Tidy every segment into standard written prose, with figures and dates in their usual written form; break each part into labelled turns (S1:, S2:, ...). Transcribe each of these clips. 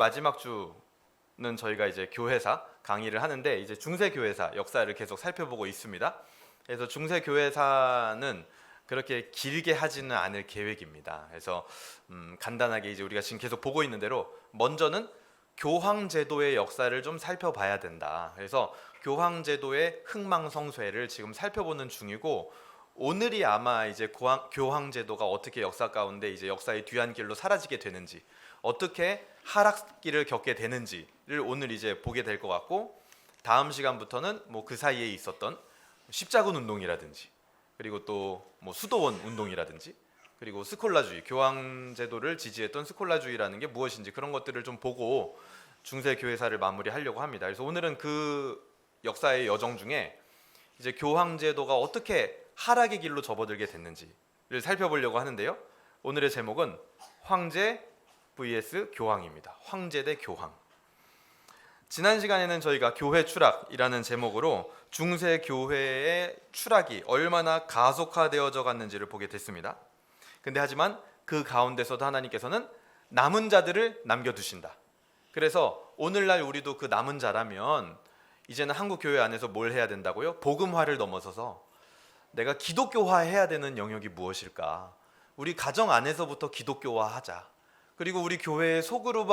S1: 마지막 주는 저희가 이제 교회사 강의를 하는데 이제 중세교회사 역사를 계속 살펴보고 있습니다. 그래서 중세교회사는 그렇게 길게 하지는 않을 계획입니다. 그래서 간단하게 이제 우리가 지금 계속 보고 있는 대로 먼저는 교황제도의 역사를 좀 살펴봐야 된다. 그래서 교황제도의 흥망성쇠를 지금 살펴보는 중이고, 오늘이 아마 이제 교황제도가 어떻게 역사 가운데 이제 역사의 뒤안길로 사라지게 되는지, 어떻게 하락기를 겪게 되는지를 오늘 이제 보게 될 것 같고, 다음 시간부터는 뭐 그 사이에 있었던 십자군 운동이라든지, 그리고 또 뭐 수도원 운동이라든지, 그리고 스콜라주의, 교황제도를 지지했던 스콜라주의라는 게 무엇인지 그런 것들을 좀 보고 중세 교회사를 마무리하려고 합니다. 그래서 오늘은 그 역사의 여정 중에 이제 교황제도가 어떻게 하락의 길로 접어들게 됐는지를 살펴보려고 하는데요. 오늘의 제목은 황제 vs 교황입니다. 황제 대 교황. 지난 시간에는 저희가 교회 추락이라는 제목으로 중세 교회의 추락이 얼마나 가속화되어져 갔는지를 보게 됐습니다. 근데 하지만 그 가운데서도 하나님께서는 남은 자들을 남겨두신다. 그래서 오늘날 우리도 그 남은 자라면 이제는 한국 교회 안에서 뭘 해야 된다고요? 복음화를 넘어서서 내가 기독교화 해야 되는 영역이 무엇일까? 우리 가정 안에서부터 기독교화 하자. 그리고 우리 교회의 소그룹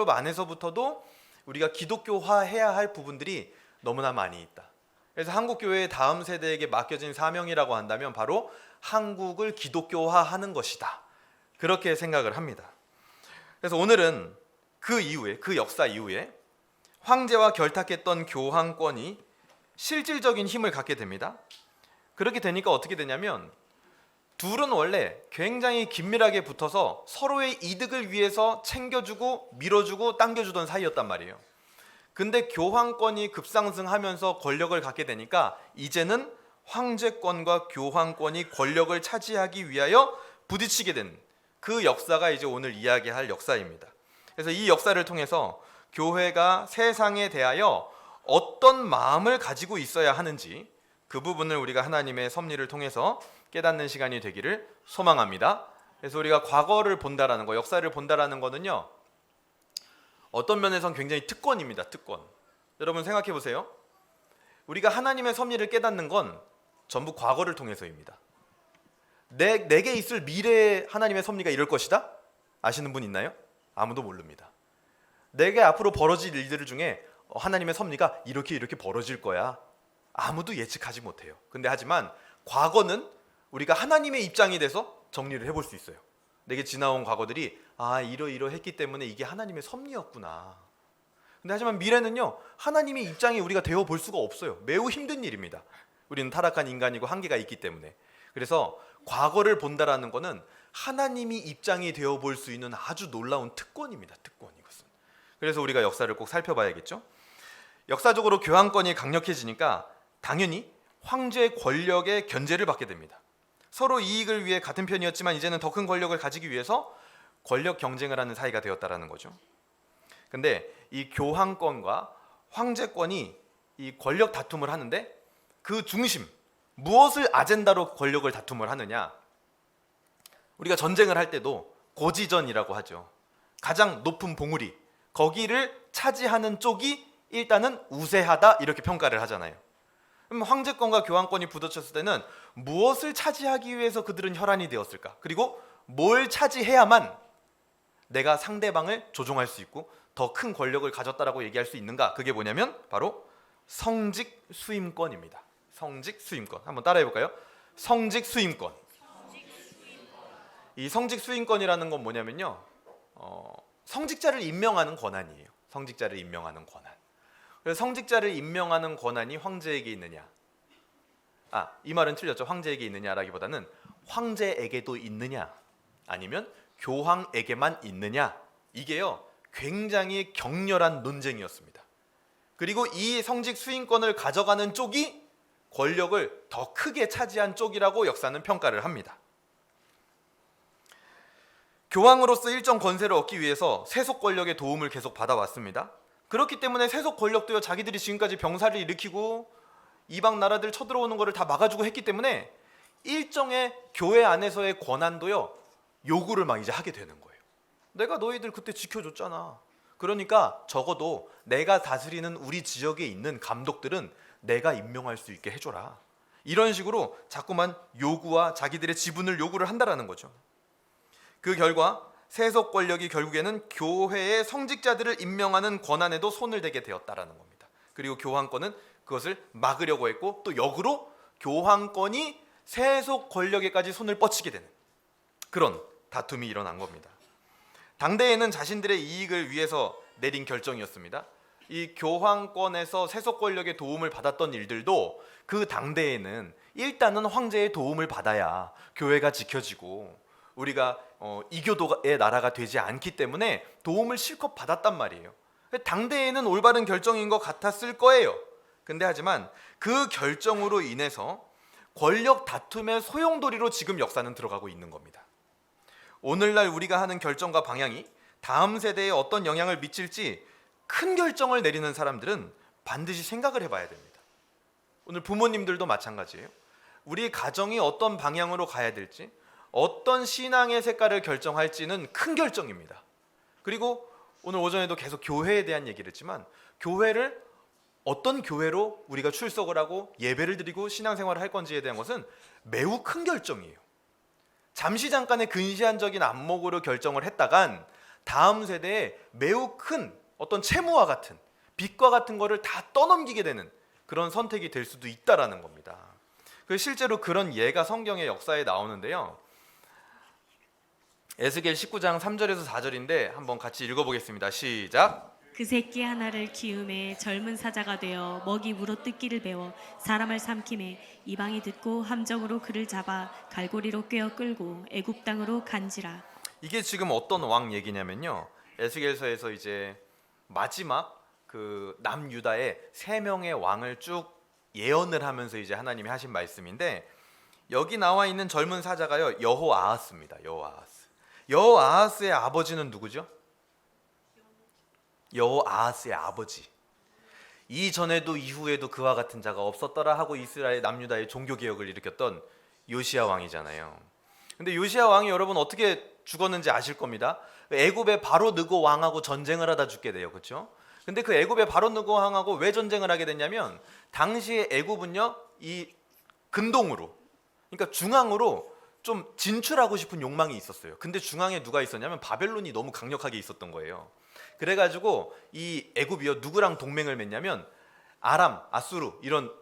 S1: 안에서부터도 우리가 기독교화 해야 할 부분들이 너무나 많이 있다. 그래서 한국 교회의 다음 세대에게 맡겨진 사명이라고 한다면 바로 한국을 기독교화하는 것이다. 그렇게 생각을 합니다. 그래서 오늘은 그 이후에, 그 역사 이후에 황제와 결탁했던 교황권이 실질적인 힘을 갖게 됩니다. 그렇게 되니까 어떻게 되냐면 둘은 원래 굉장히 긴밀하게 붙어서 서로의 이득을 위해서 챙겨주고 밀어주고 당겨주던 사이였단 말이에요. 근데 교황권이 급상승하면서 권력을 갖게 되니까 이제는 황제권과 교황권이 권력을 차지하기 위하여 부딪히게 된 그 역사가 이제 오늘 이야기할 역사입니다. 그래서 이 역사를 통해서 교회가 세상에 대하여 어떤 마음을 가지고 있어야 하는지 그 부분을 우리가 하나님의 섭리를 통해서 깨닫는 시간이 되기를 소망합니다. 그래서 우리가 과거를 본다라는 거, 역사를 본다라는 거는요, 어떤 면에서는 굉장히 특권입니다. 특권. 여러분 생각해 보세요. 우리가 하나님의 섭리를 깨닫는 건 전부 과거를 통해서입니다. 내게 있을 미래의 하나님의 섭리가 이럴 것이다? 아시는 분 있나요? 아무도 모릅니다. 내게 앞으로 벌어질 일들 중에 하나님의 섭리가 이렇게 벌어질 거야. 아무도 예측하지 못해요. 근데 하지만 과거는 우리가 하나님의 입장이 돼서 정리를 해볼 수 있어요. 내게 지나온 과거들이 이러이러했기 때문에 이게 하나님의 섭리였구나. 근데 하지만 미래는요, 하나님의 입장이 우리가 되어 볼 수가 없어요. 매우 힘든 일입니다. 우리는 타락한 인간이고 한계가 있기 때문에. 그래서 과거를 본다라는 것은 하나님이 입장이 되어 볼 수 있는 아주 놀라운 특권입니다. 특권, 이것은. 그래서 우리가 역사를 꼭 살펴봐야겠죠. 역사적으로 교황권이 강력해지니까 당연히 황제의 권력의 견제를 받게 됩니다. 서로 이익을 위해 같은 편이었지만 이제는 더 큰 권력을 가지기 위해서 권력 경쟁을 하는 사이가 되었다라는 거죠. 근데 이 교황권과 황제권이 이 권력 다툼을 하는데 그 중심, 무엇을 아젠다로 권력을 다툼을 하느냐? 우리가 전쟁을 할 때도 고지전이라고 하죠. 가장 높은 봉우리, 거기를 차지하는 쪽이 일단은 우세하다, 이렇게 평가를 하잖아요. 그럼 황제권과 교황권이 부딪혔을 때는 무엇을 차지하기 위해서 그들은 혈안이 되었을까? 그리고 뭘 차지해야만 내가 상대방을 조종할 수 있고 더 큰 권력을 가졌다라고 얘기할 수 있는가? 그게 뭐냐면 바로 성직 수임권입니다. 성직 수임권. 한번 따라해 볼까요? 성직 수임권. 이 성직 수임권이라는 건 뭐냐면요, 성직자를 임명하는 권한이에요. 성직자를 임명하는 권한. 그래서 성직자를 임명하는 권한이 황제에게 있느냐? 이 말은 틀렸죠. 황제에게 있느냐라기보다는 황제에게도 있느냐, 아니면 교황에게만 있느냐, 이게요 굉장히 격렬한 논쟁이었습니다. 그리고 이 성직 수임권을 가져가는 쪽이 권력을 더 크게 차지한 쪽이라고 역사는 평가를 합니다. 교황으로서 일정 권세를 얻기 위해서 세속 권력의 도움을 계속 받아왔습니다. 그렇기 때문에 세속 권력도요, 자기들이 지금까지 병사를 일으키고 이방 나라들 쳐들어오는 것을 다 막아주고 했기 때문에 일정의 교회 안에서의 권한도요, 요구를 막 이제 하게 되는 거예요. 내가 너희들 그때 지켜줬잖아. 그러니까 적어도 내가 다스리는 우리 지역에 있는 감독들은 내가 임명할 수 있게 해줘라. 이런 식으로 자꾸만 요구와 자기들의 지분을 요구를 한다라는 거죠. 그 결과 세속 권력이 결국에는 교회의 성직자들을 임명하는 권한에도 손을 대게 되었다라는 겁니다. 그리고 교황권은 그것을 막으려고 했고, 또 역으로 교황권이 세속 권력에까지 손을 뻗치게 되는 그런 다툼이 일어난 겁니다. 당대에는 자신들의 이익을 위해서 내린 결정이었습니다. 이 교황권에서 세속 권력의 도움을 받았던 일들도 그 당대에는 일단은 황제의 도움을 받아야 교회가 지켜지고 우리가 이교도의 나라가 되지 않기 때문에 도움을 실컷 받았단 말이에요. 당대에는 올바른 결정인 것 같았을 거예요. 근데 하지만 그 결정으로 인해서 권력 다툼의 소용돌이로 지금 역사는 들어가고 있는 겁니다. 오늘날 우리가 하는 결정과 방향이 다음 세대에 어떤 영향을 미칠지 큰 결정을 내리는 사람들은 반드시 생각을 해봐야 됩니다. 오늘 부모님들도 마찬가지예요. 우리 가정이 어떤 방향으로 가야 될지, 어떤 신앙의 색깔을 결정할지는 큰 결정입니다. 그리고 오늘 오전에도 계속 교회에 대한 얘기를 했지만, 교회를 어떤 교회로 우리가 출석을 하고 예배를 드리고 신앙생활을 할 건지에 대한 것은 매우 큰 결정이에요. 잠시 잠깐의 근시안적인 안목으로 결정을 했다간 다음 세대에 매우 큰 어떤 채무와 같은 빚과 같은 거를 다 떠넘기게 되는 그런 선택이 될 수도 있다라는 겁니다. 실제로 그런 예가 성경의 역사에 나오는데요. 에스겔 19장 3절에서 4절인데 한번 같이 읽어보겠습니다. 시작.
S2: 그 새끼 하나를 키움에 젊은 사자가 되어 먹이 물어뜯기를 배워 사람을 삼킴에 이방이 듣고 함정으로 그를 잡아 갈고리로 꿰어 끌고 애굽 땅으로 간지라.
S1: 이게 지금 어떤 왕 얘기냐면요. 에스겔서에서 이제 마지막 그 남유다의 3명의 왕을 쭉 예언을 하면서 이제 하나님이 하신 말씀인데, 여기 나와 있는 젊은 사자가요, 여호아하스입니다. 여호아하스의 아버지는 누구죠? 여호아하스의 아버지. 이전에도 이후에도 그와 같은 자가 없었더라 하고 이스라엘 남유다의 종교개혁을 일으켰던 요시야 왕이잖아요. 근데 요시야 왕이 여러분 어떻게 죽었는지 아실 겁니다. 애굽의 바로 느고 왕하고 전쟁을 하다 죽게 돼요. 그렇죠? 근데 그 애굽의 바로 느고 왕하고 왜 전쟁을 하게 됐냐면, 당시에 애굽은요, 이 근동으로, 그러니까 중앙으로 좀 진출하고 싶은 욕망이 있었어요. 근데 중앙에 누가 있었냐면 바벨론이 너무 강력하게 있었던 거예요. 그래가지고 이 애굽이요, 누구랑 동맹을 맺냐면 아람, 아수르 이런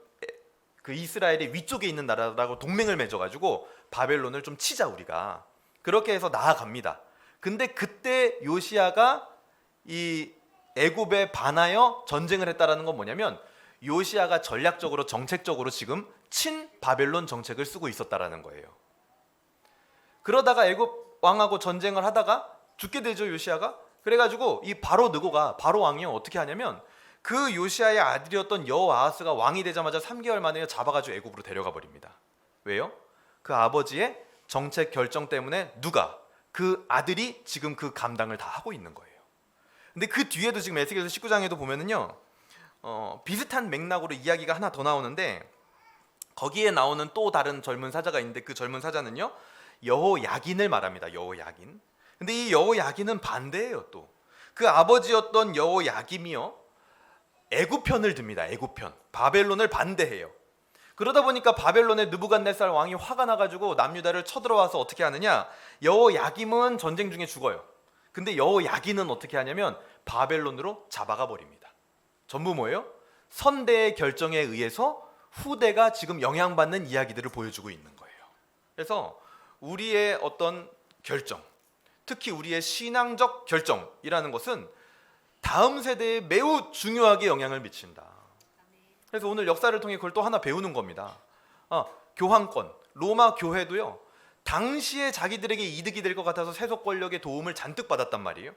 S1: 그 이스라엘의 위쪽에 있는 나라라고 동맹을 맺어가지고 바벨론을 좀 치자 우리가, 그렇게 해서 나아갑니다. 근데 그때 요시야가 이 애굽에 반하여 전쟁을 했다라는 건 뭐냐면, 요시야가 전략적으로 정책적으로 지금 친 바벨론 정책을 쓰고 있었다라는 거예요. 그러다가 애굽 왕하고 전쟁을 하다가 죽게 되죠, 요시야가. 그래가지고 이 바로 느고가, 바로 왕이요, 어떻게 하냐면 그 요시야의 아들이었던 여호아하스가 왕이 되자마자 3개월 만에 잡아가지고 애굽으로 데려가 버립니다. 왜요? 그 아버지의 정책 결정 때문에 누가, 그 아들이 지금 그 감당을 다 하고 있는 거예요. 근데 그 뒤에도 지금 에스겔서 19장에도 보면은요, 비슷한 맥락으로 이야기가 하나 더 나오는데, 거기에 나오는 또 다른 젊은 사자가 있는데, 그 젊은 사자는요, 여호야긴을 말합니다. 여호야긴. 근데 이 여호야긴은 반대예요. 또 그 아버지였던 여호야김이요, 애굽 편을 듭니다. 애굽 편, 바벨론을 반대해요. 그러다 보니까 바벨론의 느부갓네살 왕이 화가 나가지고 남유다를 쳐들어와서 어떻게 하느냐, 여호야김은 전쟁 중에 죽어요. 근데 여호야긴은 어떻게 하냐면 바벨론으로 잡아가 버립니다. 전부 뭐예요? 선대의 결정에 의해서 후대가 지금 영향받는 이야기들을 보여주고 있는 거예요. 그래서 우리의 어떤 결정, 특히 우리의 신앙적 결정이라는 것은 다음 세대에 매우 중요하게 영향을 미친다. 그래서 오늘 역사를 통해 그걸 또 하나 배우는 겁니다. 교황권, 로마 교회도요, 당시에 자기들에게 이득이 될 것 같아서 세속 권력의 도움을 잔뜩 받았단 말이에요.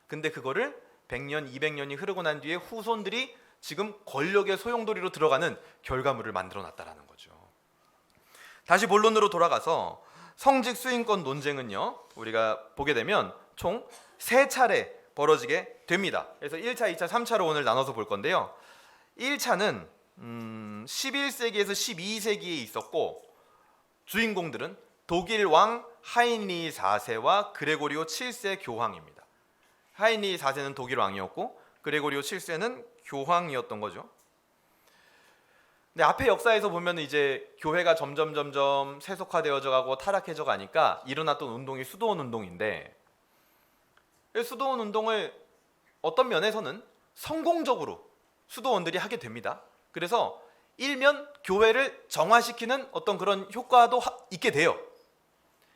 S1: 근데 그거를 100년, 200년이 흐르고 난 뒤에 후손들이 지금 권력의 소용돌이로 들어가는 결과물을 만들어 놨다라는 거죠. 다시 본론으로 돌아가서 성직 수인권 논쟁은요, 우리가 보게 되면 총 3차례 벌어지게 됩니다. 그래서 1차, 2차, 3차로 오늘 나눠서 볼 건데요. 1차는 11세기에서 12세기에 있었고, 주인공들은 독일 왕 하인리 4세와 그레고리오 7세 교황입니다. 하이니 4세는 독일 왕이었고 그레고리오 7세는 교황이었던 거죠. 근데 앞에 역사에서 보면 이제 교회가 점점 세속화되어져 가고 타락해져 가니까 일어났던 운동이 수도원 운동인데, 수도원 운동을 어떤 면에서는 성공적으로 수도원들이 하게 됩니다. 그래서 일면 교회를 정화시키는 어떤 그런 효과도 있게 돼요.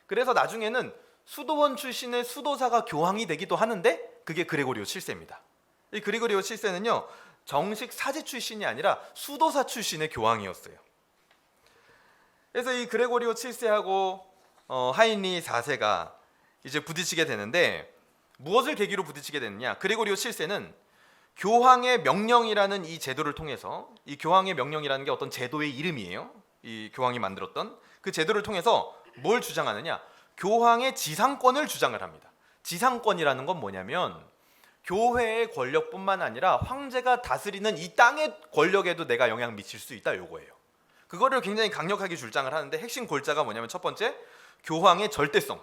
S1: 그래서 나중에는 수도원 출신의 수도사가 교황이 되기도 하는데 그게 그레고리오 7세입니다. 이 그레고리오 7세는요 정식 사제 출신이 아니라 수도사 출신의 교황이었어요. 그래서 이 그레고리오 7세하고 하이니 4세가 이제 부딪히게 되는데, 무엇을 계기로 부딪히게 되느냐? 그레고리오 7세는 교황의 명령이라는 이 제도를 통해서, 이 교황의 명령이라는 게 어떤 제도의 이름이에요. 이 교황이 만들었던 그 제도를 통해서 뭘 주장하느냐? 교황의 지상권을 주장을 합니다. 지상권이라는 건 뭐냐면 교회의 권력뿐만 아니라 황제가 다스리는 이 땅의 권력에도 내가 영향 미칠 수 있다, 요거예요. 그거를 굉장히 강력하게 주장을 하는데, 핵심 골자가 뭐냐면 첫 번째, 교황의 절대성.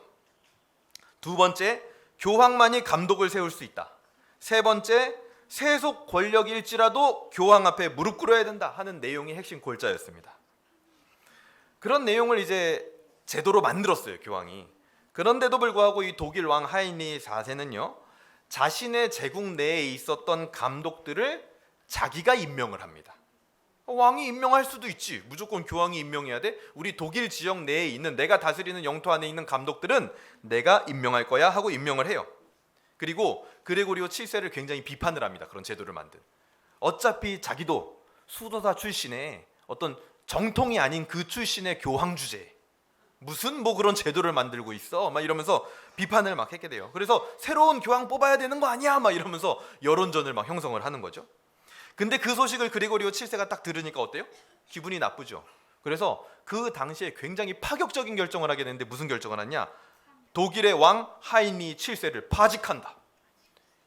S1: 두 번째, 교황만이 감독을 세울 수 있다. 세 번째, 세속 권력일지라도 교황 앞에 무릎 꿇어야 된다 하는 내용이 핵심 골자였습니다. 그런 내용을 이제 제도로 만들었어요, 교황이. 그런데도 불구하고 이 독일 왕 하이니 4세는요 자신의 제국 내에 있었던 감독들을 자기가 임명을 합니다. 왕이 임명할 수도 있지, 무조건 교황이 임명해야 돼? 우리 독일 지역 내에 있는, 내가 다스리는 영토 안에 있는 감독들은 내가 임명할 거야 하고 임명을 해요. 그리고 그레고리오 7세를 굉장히 비판을 합니다. 그런 제도를 만든. 어차피 자기도 수도사 출신의 어떤 정통이 아닌 그 출신의 교황 주제, 무슨 뭐 그런 제도를 만들고 있어 막 이러면서 비판을 막 했게 돼요. 그래서 새로운 교황 뽑아야 되는 거 아니야 막 이러면서 여론전을 막 형성을 하는 거죠. 근데 그 소식을 그레고리오 7세가 딱 들으니까 어때요? 기분이 나쁘죠. 그래서 그 당시에 굉장히 파격적인 결정을 하게 되는데, 무슨 결정을 하냐? 독일의 왕 하이니 7세를 파직한다.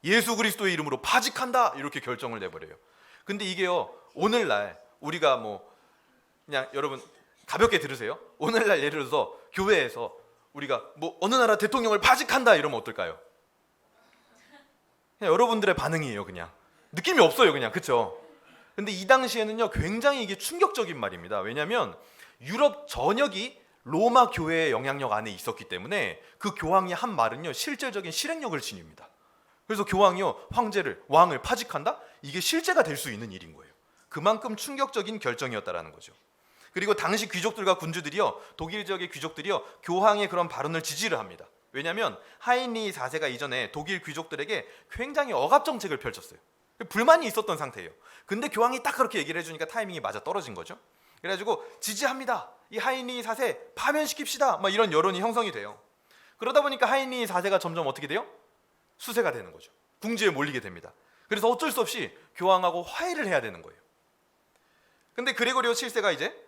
S1: 예수 그리스도의 이름으로 파직한다. 이렇게 결정을 내버려요. 근데 이게요, 오늘날 우리가 뭐 그냥 여러분 가볍게 들으세요. 오늘날 예를 들어서 교회에서 우리가 뭐 어느 나라 대통령을 파직한다 이러면 어떨까요? 그냥 여러분들의 반응이에요. 그냥 느낌이 없어요. 그냥, 그쵸? 근데 이 당시에는요 굉장히 이게 충격적인 말입니다. 왜냐하면 유럽 전역이 로마 교회의 영향력 안에 있었기 때문에 그 교황이 한 말은요 실질적인 실행력을 지닙니다. 그래서 교황이요 황제를, 왕을 파직한다? 이게 실제가 될 수 있는 일인 거예요. 그만큼 충격적인 결정이었다라는 거죠. 그리고 당시 귀족들과 군주들이요, 독일 지역의 귀족들이요 교황의 그런 발언을 지지를 합니다. 왜냐하면 하이니 4세가 이전에 독일 귀족들에게 굉장히 억압 정책을 펼쳤어요. 불만이 있었던 상태예요. 근데 교황이 딱 그렇게 얘기를 해주니까 타이밍이 맞아 떨어진 거죠. 그래가지고 지지합니다. 이 하이니 4세 파면시킵시다. 막 이런 여론이 형성이 돼요. 그러다 보니까 하이니 4세가 점점 어떻게 돼요? 수세가 되는 거죠. 궁지에 몰리게 됩니다. 그래서 어쩔 수 없이 교황하고 화해를 해야 되는 거예요. 근데 그레고리오 7세가 이제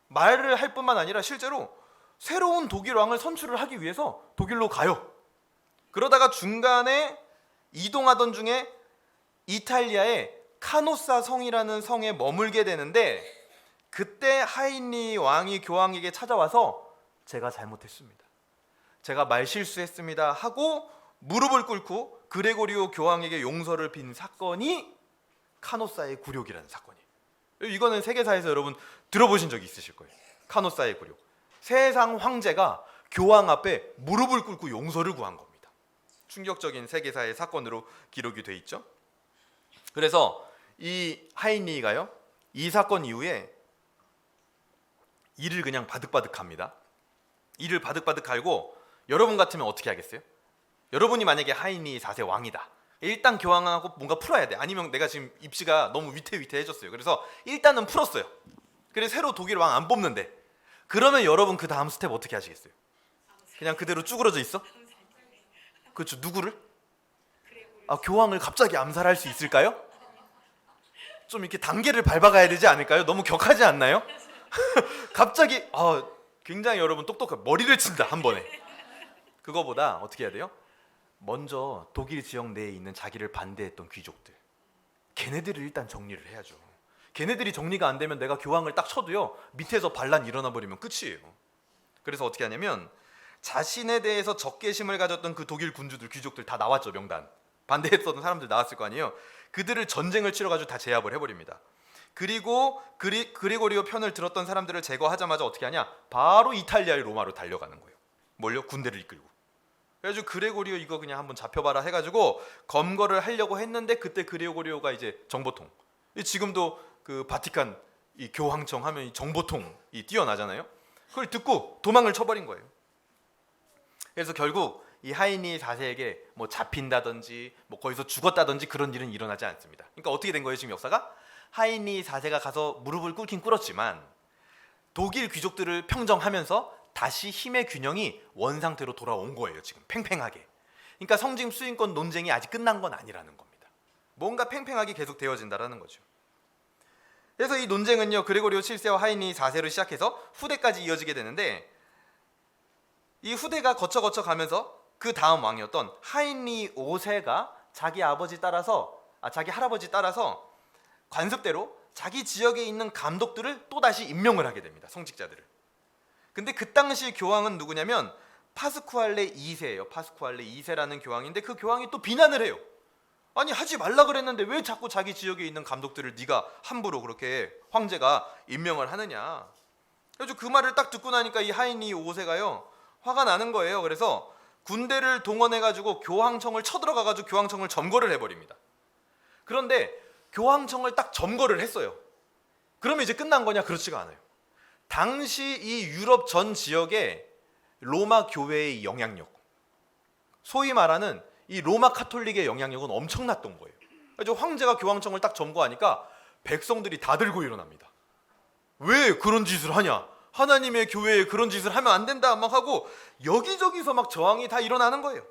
S1: 말을 할 뿐만 아니라 실제로 새로운 독일 왕을 선출을 하기 위해서 독일로 가요. 그러다가 중간에 이동하던 중에 이탈리아의 카노사 성이라는 성에 머물게 되는데, 그때 하이니 왕이 교황에게 찾아와서 제가 잘못했습니다, 제가 말실수했습니다 하고 무릎을 꿇고 그레고리오 교황에게 용서를 빈 사건이 카노사의 굴욕이라는 사건이에요. 이거는 세계사에서 여러분 들어보신 적이 있으실 거예요. 카노사의 굴욕. 세상 황제가 교황 앞에 무릎을 꿇고 용서를 구한 겁니다. 충격적인 세계사의 사건으로 기록이 돼 있죠. 그래서 이 하이니가요 이 사건 이후에 이를 그냥 바득바득 합니다. 이를 바득바득 갈고, 여러분 같으면 어떻게 하겠어요? 여러분이 만약에 하이니 4세 왕이다. 일단 교황하고 뭔가 풀어야 돼. 아니면 내가 지금 입시가 너무 위태위태해졌어요. 그래서 일단은 풀었어요. 그래서 새로 독일 왕 안 뽑는데, 그러면 여러분 그 다음 스텝 어떻게 하시겠어요? 그냥 그대로 쭈그러져 있어? 그렇죠. 누구를? 교황을 갑자기 암살할 수 있을까요? 좀 이렇게 단계를 밟아가야 되지 않을까요? 너무 격하지 않나요? 갑자기 굉장히 여러분 똑똑한 머리를 친다 한 번에. 그거보다 어떻게 해야 돼요? 먼저 독일 지역 내에 있는 자기를 반대했던 귀족들, 걔네들을 일단 정리를 해야죠. 걔네들이 정리가 안 되면 내가 교황을 딱 쳐도요 밑에서 반란 일어나 버리면 끝이에요. 그래서 어떻게 하냐면 자신에 대해서 적개심을 가졌던 그 독일 군주들, 귀족들 다 나왔죠, 명단. 반대했던 사람들 나왔을 거 아니에요. 그들을 전쟁을 치러가지고 다 제압을 해버립니다. 그리고 그리고리오 편을 들었던 사람들을 제거하자마자 어떻게 하냐? 바로 이탈리아의 로마로 달려가는 거예요. 뭘요? 군대를 이끌고. 그래가지고 그레고리오 이거 그냥 한번 잡혀봐라 해가지고 검거를 하려고 했는데 그때 그레고리오가 이제 정보통. 지금도 그 바티칸 이 교황청 하면 이 정보통이 뛰어나잖아요. 그걸 듣고 도망을 쳐버린 거예요. 그래서 결국 이 하이니 4세에게 뭐 잡힌다든지 뭐 거기서 죽었다든지 그런 일은 일어나지 않습니다. 그러니까 어떻게 된 거예요 지금 역사가? 하이니 4세가 가서 무릎을 꿇긴 꿇었지만 독일 귀족들을 평정하면서 다시 힘의 균형이 원상태로 돌아온 거예요. 지금 팽팽하게. 그러니까 성직 수인권 논쟁이 아직 끝난 건 아니라는 겁니다. 뭔가 팽팽하게 계속 되어진다라는 거죠. 그래서 이 논쟁은요 그레고리오 7세와 하이니 4세로 시작해서 후대까지 이어지게 되는데 이 후대가 거쳐 가면서 그 다음 왕이었던 하이니 5세가 자기 할아버지 따라서 관습대로 자기 지역에 있는 감독들을 또다시 임명을 하게 됩니다. 성직자들을. 근데 그 당시 교황은 누구냐면 파스쿠알레 2세예요. 파스쿠알레 2세라는 교황인데 그 교황이 또 비난을 해요. 아니 하지 말라 그랬는데 왜 자꾸 자기 지역에 있는 감독들을 네가 함부로 그렇게 황제가 임명을 하느냐. 그래서 그 말을 딱 듣고 나니까 이 하이니 5세가요 화가 나는 거예요. 그래서 군대를 동원해가지고 교황청을 쳐들어가가지고 교황청을 점거를 해버립니다. 그런데 교황청을 딱 점거를 했어요. 그러면 이제 끝난 거냐? 그렇지가 않아요. 당시 이 유럽 전 지역에 로마 교회의 영향력, 소위 말하는 이 로마 카톨릭의 영향력은 엄청났던 거예요. 그래서 황제가 교황청을 딱 점거하니까 백성들이 다 들고 일어납니다. 왜 그런 짓을 하냐? 하나님의 교회에 그런 짓을 하면 안 된다 막 하고 여기저기서 막 저항이 다 일어나는 거예요.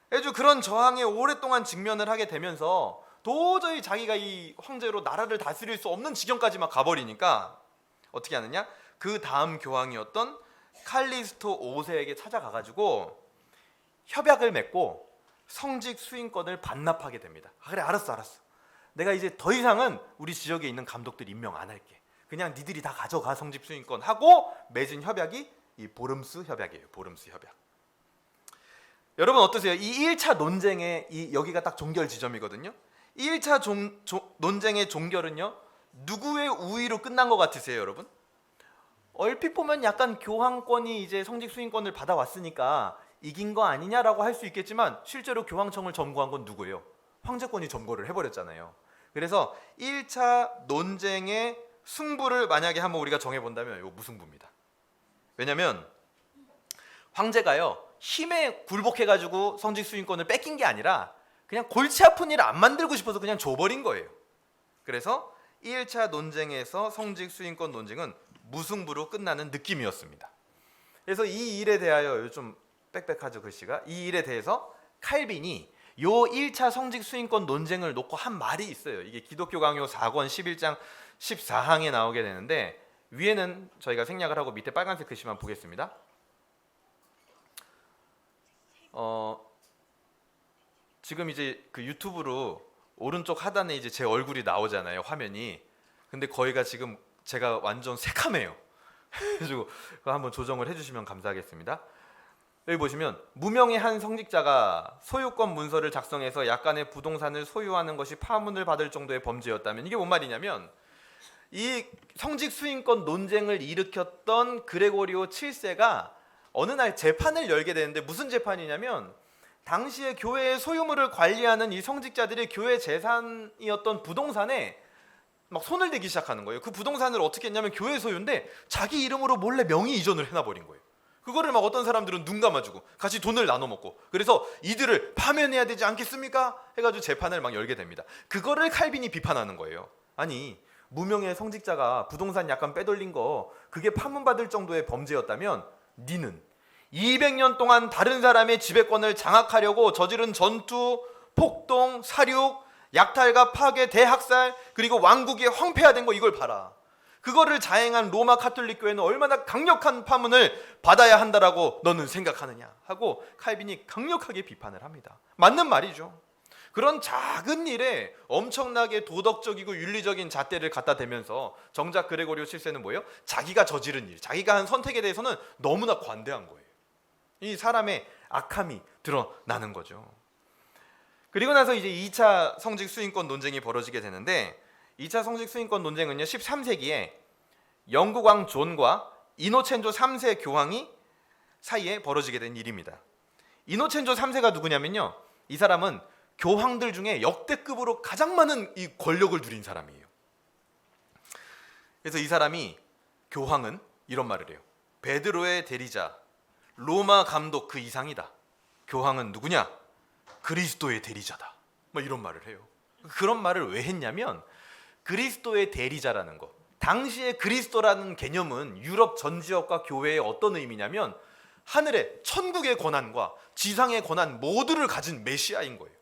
S1: 그래서 그런 저항에 오랫동안 직면을 하게 되면서 도저히 자기가 이 황제로 나라를 다스릴 수 없는 지경까지 막 가버리니까 어떻게 하느냐? 그 다음 교황이었던 칼리스토 5세에게 찾아가가지고 협약을 맺고 성직 수인권을 반납하게 됩니다. 그래 알았어. 내가 이제 더 이상은 우리 지역에 있는 감독들 임명 안 할게. 그냥 니들이 다 가져가 성직 수인권 하고 맺은 협약이 이 보름스 협약이에요. 보름스 협약. 여러분 어떠세요? 이 1차 논쟁의 여기가 딱 종결 지점이거든요. 1차 논쟁의 종결은요. 누구의 우위로 끝난 것 같으세요, 여러분? 얼핏 보면 약간 교황권이 이제 성직 수인권을 받아왔으니까 이긴 거 아니냐라고 할 수 있겠지만 실제로 교황청을 점거한 건 누구예요? 황제권이 점거를 해버렸잖아요. 그래서 1차 논쟁의 승부를 만약에 한번 우리가 정해본다면 이거 무승부입니다. 왜냐면 황제가요 힘에 굴복해가지고 성직 수인권을 뺏긴 게 아니라 그냥 골치 아픈 일을 안 만들고 싶어서 그냥 줘버린 거예요. 그래서 1차 논쟁에서 성직 수인권 논쟁은 무승부로 끝나는 느낌이었습니다. 그래서 이 일에 대하여 좀 빽빽하죠 글씨가. 이 일에 대해서 칼빈이 요 1차 성직 수인권 논쟁을 놓고 한 말이 있어요. 이게 기독교 강요 4권 11장 14항에 나오게 되는데 위에는 저희가 생략을 하고 밑에 빨간색 글씨만 보겠습니다. 지금 이제 그 유튜브로 오른쪽 하단에 이제 제 얼굴이 나오잖아요, 화면이. 근데 거기가 지금 제가 완전 새카매요. 그래가지고 그거 한번 조정을 해주시면 감사하겠습니다. 여기 보시면 무명의 한 성직자가 소유권 문서를 작성해서 약간의 부동산을 소유하는 것이 파문을 받을 정도의 범죄였다면, 이게 뭔 말이냐면 이 성직 수인권 논쟁을 일으켰던 그레고리오 7세가 어느 날 재판을 열게 되는데, 무슨 재판이냐면 당시에 교회의 소유물을 관리하는 이 성직자들이 교회 재산이었던 부동산에 막 손을 대기 시작하는 거예요. 그 부동산을 어떻게 했냐면 교회 소유인데 자기 이름으로 몰래 명의 이전을 해놔버린 거예요. 그거를 막 어떤 사람들은 눈 감아주고 같이 돈을 나눠 먹고, 그래서 이들을 파면해야 되지 않겠습니까? 해가지고 재판을 막 열게 됩니다. 그거를 칼빈이 비판하는 거예요. 아니 무명의 성직자가 부동산 약간 빼돌린 거 그게 파문받을 정도의 범죄였다면 니는 200년 동안 다른 사람의 지배권을 장악하려고 저지른 전투, 폭동, 살육, 약탈과 파괴, 대학살, 그리고 왕국이 황폐화된 거 이걸 봐라. 그거를 자행한 로마 카톨릭 교회는 얼마나 강력한 파문을 받아야 한다라고 너는 생각하느냐 하고 칼빈이 강력하게 비판을 합니다. 맞는 말이죠. 그런 작은 일에 엄청나게 도덕적이고 윤리적인 잣대를 갖다 대면서 정작 그레고리오 7세는 뭐예요? 자기가 저지른 일, 자기가 한 선택에 대해서는 너무나 관대한 거예요. 이 사람의 악함이 드러나는 거죠. 그리고 나서 이제 2차 성직 수인권 논쟁이 벌어지게 되는데 2차 성직 수인권 논쟁은요 13세기에 영국 왕 존과 이노첸조 3세 교황이 사이에 벌어지게 된 일입니다. 이노첸조 3세가 누구냐면요, 이 사람은 교황들 중에 역대급으로 가장 많은 이 권력을 누린 사람이에요. 그래서 이 사람이, 교황은 이런 말을 해요. 베드로의 대리자, 로마 감독 그 이상이다. 교황은 누구냐? 그리스도의 대리자다. 뭐 이런 말을 해요. 그런 말을 왜 했냐면, 그리스도의 대리자라는 거, 당시에 그리스도라는 개념은 유럽 전 지역과 교회의 어떤 의미냐면 하늘의 천국의 권한과 지상의 권한 모두를 가진 메시아인 거예요.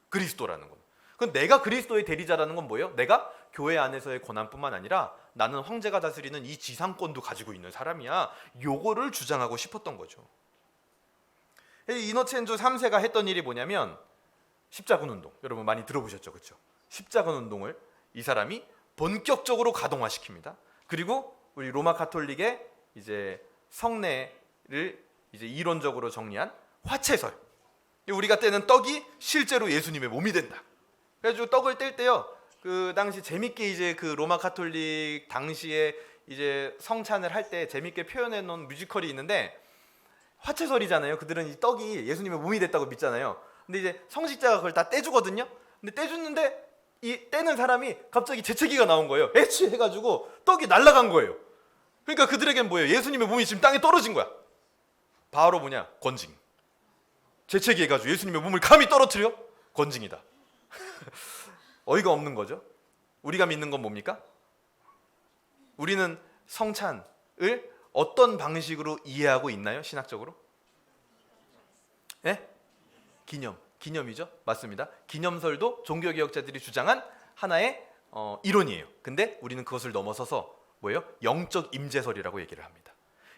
S1: 그리스도라는 건. 그럼 내가 그리스도의 대리자라는 건 뭐예요? 내가 교회 안에서의 권한뿐만 아니라 나는 황제가 다스리는 이 지상권도 가지고 있는 사람이야. 요거를 주장하고 싶었던 거죠. 이노첸조 3세가 했던 일이 뭐냐면 십자군 운동. 여러분 많이 들어보셨죠, 그렇죠? 십자군 운동을 이 사람이 본격적으로 가동화시킵니다. 그리고 우리 로마 가톨릭의 이제 성례를 이제 이론적으로 정리한 화채설. 우리가 떼는 떡이 실제로 예수님의 몸이 된다. 그래가지고 떡을 뗄 때요, 그 당시 재밌게 이제 그 로마 가톨릭 당시에 이제 성찬을 할 때 재밌게 표현해 놓은 뮤지컬이 있는데, 화채설이잖아요. 그들은 이 떡이 예수님의 몸이 됐다고 믿잖아요. 근데 이제 성직자가 그걸 다 떼주거든요. 근데 떼주는데 이 떼는 사람이 갑자기 재채기가 나온 거예요. 에취 해가지고 떡이 날아간 거예요. 그러니까 그들에겐 뭐예요? 예수님의 몸이 지금 땅에 떨어진 거야. 바로 뭐냐? 권징. 재채기 해가지고 예수님의 몸을 감히 떨어뜨려? 권징이다. 어이가 없는 거죠. 우리가 믿는 건 뭡니까? 우리는 성찬을 어떤 방식으로 이해하고 있나요? 신학적으로? 네? 기념이죠. 맞습니다. 기념설도 종교개혁자들이 주장한 하나의 이론이에요. 근데 우리는 그것을 넘어서서 뭐예요? 영적 임재설이라고 얘기를 합니다.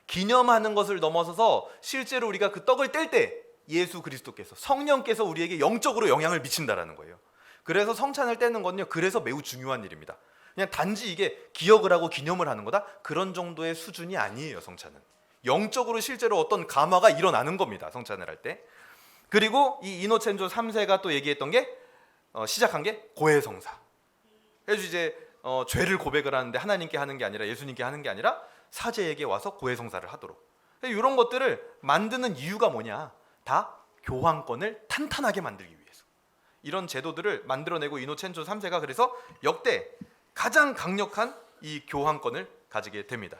S1: 기념하는 것을 넘어서서 실제로 우리가 그 떡을 뗄 때 예수 그리스도께서, 성령께서 우리에게 영적으로 영향을 미친다라는 거예요. 그래서 성찬을 떼는 건요, 그래서 매우 중요한 일입니다. 그냥 단지 이게 기억을 하고 기념을 하는 거다, 그런 정도의 수준이 아니에요. 성찬은 영적으로 실제로 어떤 감화가 일어나는 겁니다. 성찬을 할 때. 그리고 이 이노첸조 3세가 또 얘기했던 게 시작한 게 고해성사. 그래서 이제 죄를 고백을 하는데 하나님께 하는 게 아니라 예수님께 하는 게 아니라 사제에게 와서 고해성사를 하도록. 이런 것들을 만드는 이유가 뭐냐? 다 교황권을 탄탄하게 만들기 위해서. 이런 제도들을 만들어내고 이노첸조 3세가 그래서 역대 가장 강력한 이 교황권을 가지게 됩니다.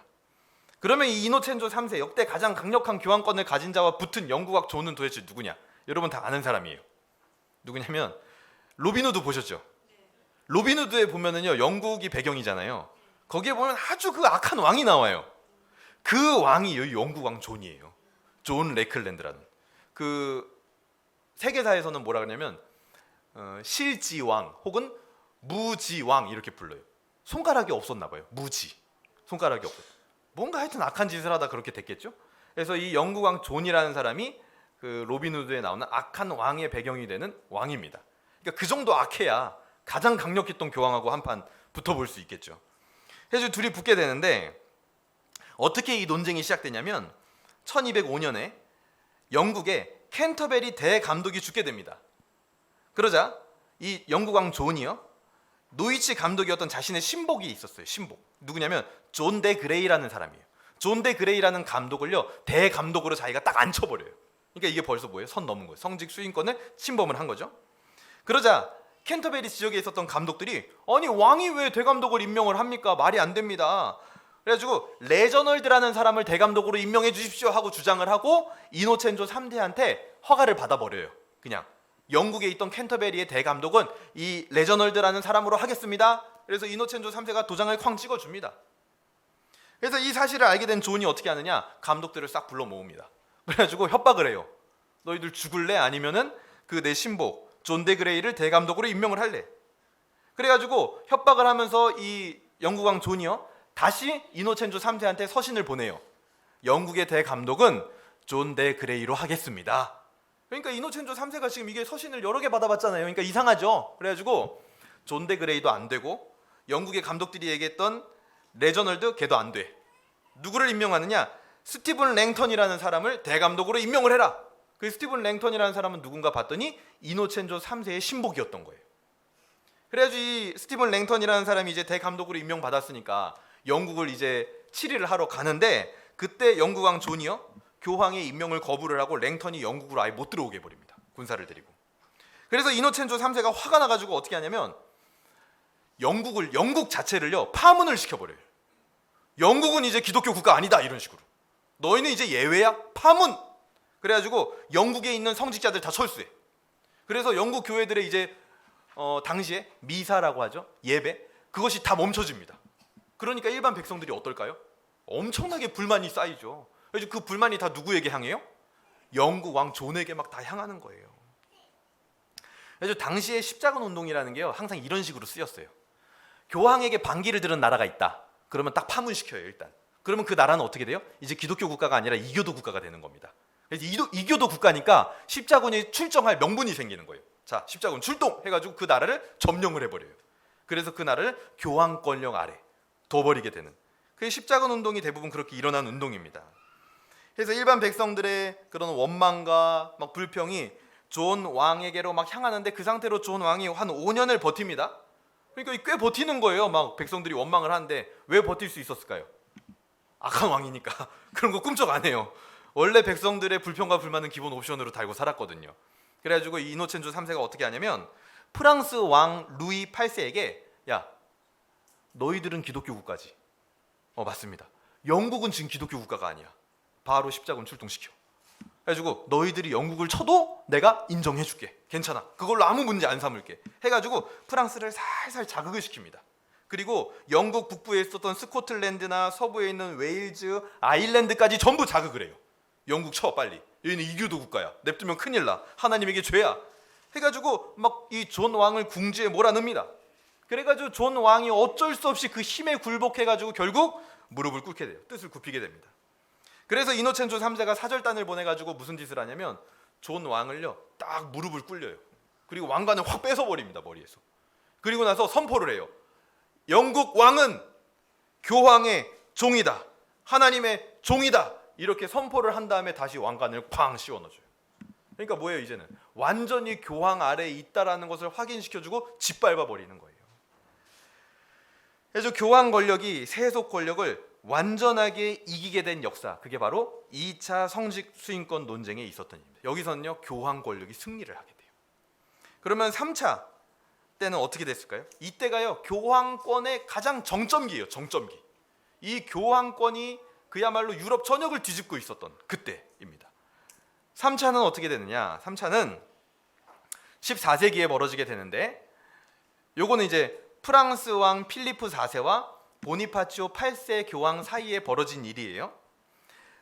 S1: 그러면 이 이노첸조 3세 역대 가장 강력한 교황권을 가진 자와 붙은 영국왕 존은 도대체 누구냐? 여러분 다 아는 사람이에요. 누구냐면 로빈후드 보셨죠? 로빈후드에 보면은요, 영국이 배경이잖아요. 거기에 보면 아주 그 악한 왕이 나와요. 그 왕이 영국왕 존이에요. 존 레클랜드라는. 그 세계사에서는 뭐라 그러냐면 실지왕 혹은 무지왕 이렇게 불러요. 손가락이 없었나 봐요. 무지. 손가락이 없어요. 뭔가 하여튼 악한 짓을 하다 그렇게 됐겠죠. 그래서 이 영국왕 존이라는 사람이 그 로빈후드에 나오는 악한 왕의 배경이 되는 왕입니다. 그러니까 그 정도 악해야 가장 강력했던 교황하고 한판 붙어볼 수 있겠죠. 그래서 둘이 붙게 되는데, 어떻게 이 논쟁이 시작되냐면 1205년에 영국의 캔터베리 대감독이 죽게 됩니다. 그러자 이 영국왕 존이요, 노이치 감독이었던 자신의 신복이 있었어요. 신복. 누구냐면 존 데 그레이라는 사람이에요. 존 데 그레이라는 감독을요, 대감독으로 자기가 딱 앉혀버려요. 그러니까 이게 벌써 뭐예요? 선 넘은 거예요. 성직 수인권을 침범을 한 거죠. 그러자 캔터베리 지역에 있었던 감독들이, 아니 왕이 왜 대감독을 임명을 합니까? 말이 안 됩니다. 그래가지고 레저널드라는 사람을 대감독으로 임명해 주십시오 하고 주장을 하고 이노첸조 3세한테 허가를 받아버려요. 그냥 영국에 있던 캔터베리의 대감독은 이 레저널드라는 사람으로 하겠습니다. 그래서 이노첸조 3세가 도장을 쾅 찍어줍니다. 그래서 이 사실을 알게 된 존이 어떻게 하느냐? 감독들을 싹 불러 모읍니다. 그래가지고 협박을 해요. 너희들 죽을래? 아니면은 그 내 신복 존 데 그레이를 대감독으로 임명을 할래? 그래가지고 협박을 하면서 이 영국왕 존이요, 다시 이노첸조 3세한테 서신을 보내요. 영국의 대감독은 존 데 그레이로 하겠습니다. 그러니까 이노첸조 3세가 지금 이게 서신을 여러 개 받아봤잖아요. 그러니까 이상하죠. 그래가지고 존 데 그레이도 안 되고 영국의 감독들이 얘기했던 레저널드 걔도 안 돼. 누구를 임명하느냐? 스티븐 랭턴이라는 사람을 대감독으로 임명을 해라. 그 스티븐 랭턴이라는 사람은 누군가 봤더니 이노첸조 3세의 신복이었던 거예요. 그래가지고 이 스티븐 랭턴이라는 사람이 이제 대감독으로 임명받았으니까 영국을 이제 치리를 하러 가는데, 그때 영국 왕 존이요 교황의 임명을 거부를 하고 랭턴이 영국으로 아예 못 들어오게 해버립니다. 군사를 데리고. 그래서 이노첸조 3세가 화가 나가지고 어떻게 하냐면 영국 자체를요 파문을 시켜버려요. 영국은 이제 기독교 국가 아니다, 이런 식으로. 너희는 이제 예외야, 파문. 그래가지고 영국에 있는 성직자들 다 철수해. 그래서 영국 교회들의 이제 당시에 미사라고 하죠, 예배, 그것이 다 멈춰집니다. 그러니까 일반 백성들이 어떨까요? 엄청나게 불만이 쌓이죠. 그래서 그 불만이 다 누구에게 향해요? 영국 왕 존에게 막 다 향하는 거예요. 그래서 당시에 십자군 운동이라는 게요 항상 이런 식으로 쓰였어요. 교황에게 반기를 들은 나라가 있다. 그러면 딱 파문시켜요 일단. 그러면 그 나라는 어떻게 돼요? 이제 기독교 국가가 아니라 이교도 국가가 되는 겁니다. 그래서 이교도 국가니까 십자군이 출정할 명분이 생기는 거예요. 자, 십자군 출동 해가지고 그 나라를 점령을 해버려요. 그래서 그 나라를 교황 권력 아래 둬버리게 되는, 그 십자군 운동이 대부분 그렇게 일어난 운동입니다. 그래서 일반 백성들의 그런 원망과 막 불평이 존 왕에게로 막 향하는데, 그 상태로 존 왕이 한 5년을 버팁니다. 그러니까 꽤 버티는 거예요. 막 백성들이 원망을 하는데 왜 버틸 수 있었을까요? 악한 왕이니까. 그런 거 꿈쩍 안 해요. 원래 백성들의 불평과 불만은 기본 옵션으로 달고 살았거든요. 그래가지고 이노첸조 3세가 어떻게 하냐면 프랑스 왕 루이 8세에게 야, 너희들은 기독교 국가지. 맞습니다. 영국은 지금 기독교 국가가 아니야. 바로 십자군 출동시켜. 해가지고 너희들이 영국을 쳐도 내가 인정해줄게. 괜찮아. 그걸로 아무 문제 안 삼을게. 해가지고 프랑스를 살살 자극을 시킵니다. 그리고 영국 북부에 있었던 스코틀랜드나 서부에 있는 웨일즈, 아일랜드까지 전부 자극을 해요. 영국 쳐 빨리. 여기는 이교도 국가야. 냅두면 큰일 나. 하나님에게 죄야. 해가지고 막 이 존 왕을 궁지에 몰아넣습니다. 그래가지고 존 왕이 어쩔 수 없이 그 힘에 굴복해가지고 결국 무릎을 꿇게 돼요. 뜻을 굽히게 됩니다. 그래서 이노첸조 3세가 사절단을 보내가지고 무슨 짓을 하냐면 존 왕을요 딱 무릎을 꿇려요. 그리고 왕관을 확 뺏어버립니다, 머리에서. 그리고 나서 선포를 해요. 영국 왕은 교황의 종이다. 하나님의 종이다. 이렇게 선포를 한 다음에 다시 왕관을 쾅 씌워 넣어줘요. 그러니까 뭐예요? 이제는 완전히 교황 아래에 있다라는 것을 확인시켜주고 짓밟아 버리는 거예요. 그래서 교황 권력이 세속 권력을 완전하게 이기게 된 역사, 그게 바로 2차 성직 수인권 논쟁에 있었던 일입니다. 여기서는요 교황 권력이 승리를 하게 돼요. 그러면 3차 때는 어떻게 됐을까요? 이때가요 교황권의 가장 정점기예요. 정점기. 이 교황권이 그야말로 유럽 전역을 뒤집고 있었던 그때입니다. 3차는 어떻게 되느냐? 3차는 14세기에 벌어지게 되는데, 요거는 이제 프랑스 왕 필리프 4세와 보니파치오 8세 교황 사이에 벌어진 일이에요.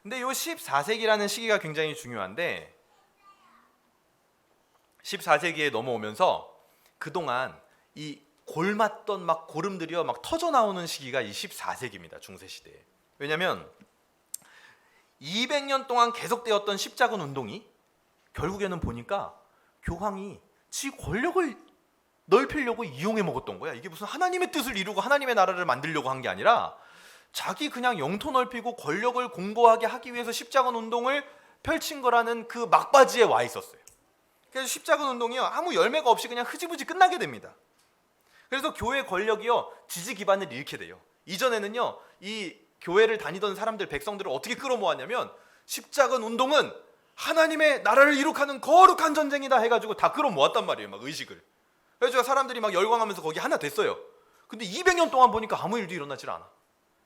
S1: 근데 요 14세기라는 시기가 굉장히 중요한데, 14세기에 넘어오면서 그동안 이 골맞던 막 고름들이요 막 터져 나오는 시기가 이 14세기입니다. 중세 시대에. 왜냐면 200년 동안 계속되었던 십자군 운동이 결국에는 보니까 교황이 지 권력을 넓히려고 이용해 먹었던 거야. 이게 무슨 하나님의 뜻을 이루고 하나님의 나라를 만들려고 한 게 아니라 자기 그냥 영토 넓히고 권력을 공고하게 하기 위해서 십자군 운동을 펼친 거라는 그 막바지에 와 있었어요. 그래서 십자군 운동이요 아무 열매가 없이 그냥 흐지부지 끝나게 됩니다. 그래서 교회 권력이요 지지 기반을 잃게 돼요. 이전에는요 이 교회를 다니던 사람들, 백성들을 어떻게 끌어모았냐면 십자군 운동은 하나님의 나라를 이룩하는 거룩한 전쟁이다 해가지고 다 끌어모았단 말이에요. 막 의식을. 그래서 사람들이 막 열광하면서 거기 하나 됐어요. 근데 200년 동안 보니까 아무 일도 일어나질 않아.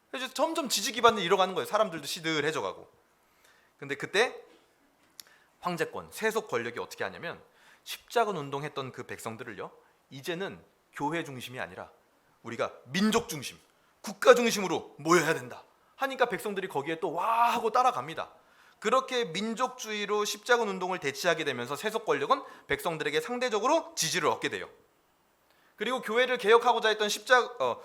S1: 그래서 점점 지지 기반을 잃어가는 거예요. 사람들도 시들해져가고. 근데 그때 황제권, 세속 권력이 어떻게 하냐면 십자군 운동했던 그 백성들을요 이제는 교회 중심이 아니라 우리가 민족 중심, 국가 중심으로 모여야 된다 하니까 백성들이 거기에 또 와 하고 따라갑니다. 그렇게 민족주의로 십자군 운동을 대치하게 되면서 세속 권력은 백성들에게 상대적으로 지지를 얻게 돼요. 그리고 교회를 개혁하고자 했던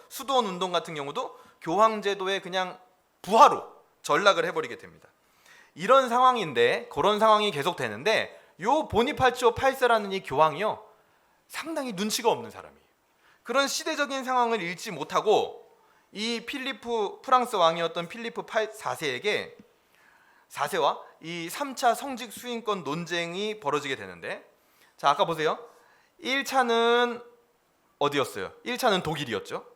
S1: 수도원 운동 같은 경우도 교황제도의 그냥 부하로 전락을 해버리게 됩니다. 이런 상황인데, 그런 상황이 계속되는데 요 보니파치오 8세라는 이 교황이요 상당히 눈치가 없는 사람이에요. 그런 시대적인 상황을 읽지 못하고 이 프랑스 왕이었던 필리프 4세에게 4세와 이 3차 성직 수인권 논쟁이 벌어지게 되는데, 자, 아까 보세요. 1차는 어디였어요? 1차는 독일이었죠.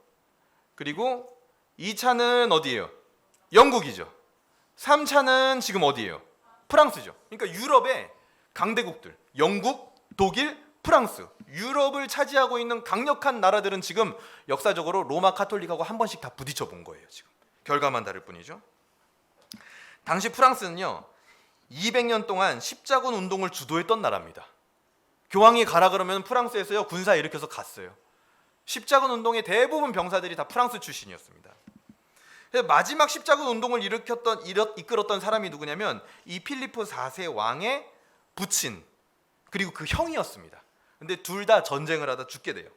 S1: 그리고 2차는 어디예요? 영국이죠. 3차는 지금 어디예요? 프랑스죠. 그러니까 유럽의 강대국들, 영국, 독일, 프랑스, 유럽을 차지하고 있는 강력한 나라들은 지금 역사적으로 로마 카톨릭하고 한 번씩 다 부딪혀 본 거예요. 지금 결과만 다를 뿐이죠. 당시 프랑스는요, 200년 동안 십자군 운동을 주도했던 나라입니다. 교황이 가라 그러면 프랑스에서요 군사 일으켜서 갔어요. 십자군 운동의 대부분 병사들이 다 프랑스 출신이었습니다. 그래서 마지막 십자군 운동을 이끌었던 사람이 누구냐면 이 필리프 4세 왕의 부친 그리고 그 형이었습니다. 근데 둘 다 전쟁을 하다 죽게 돼요.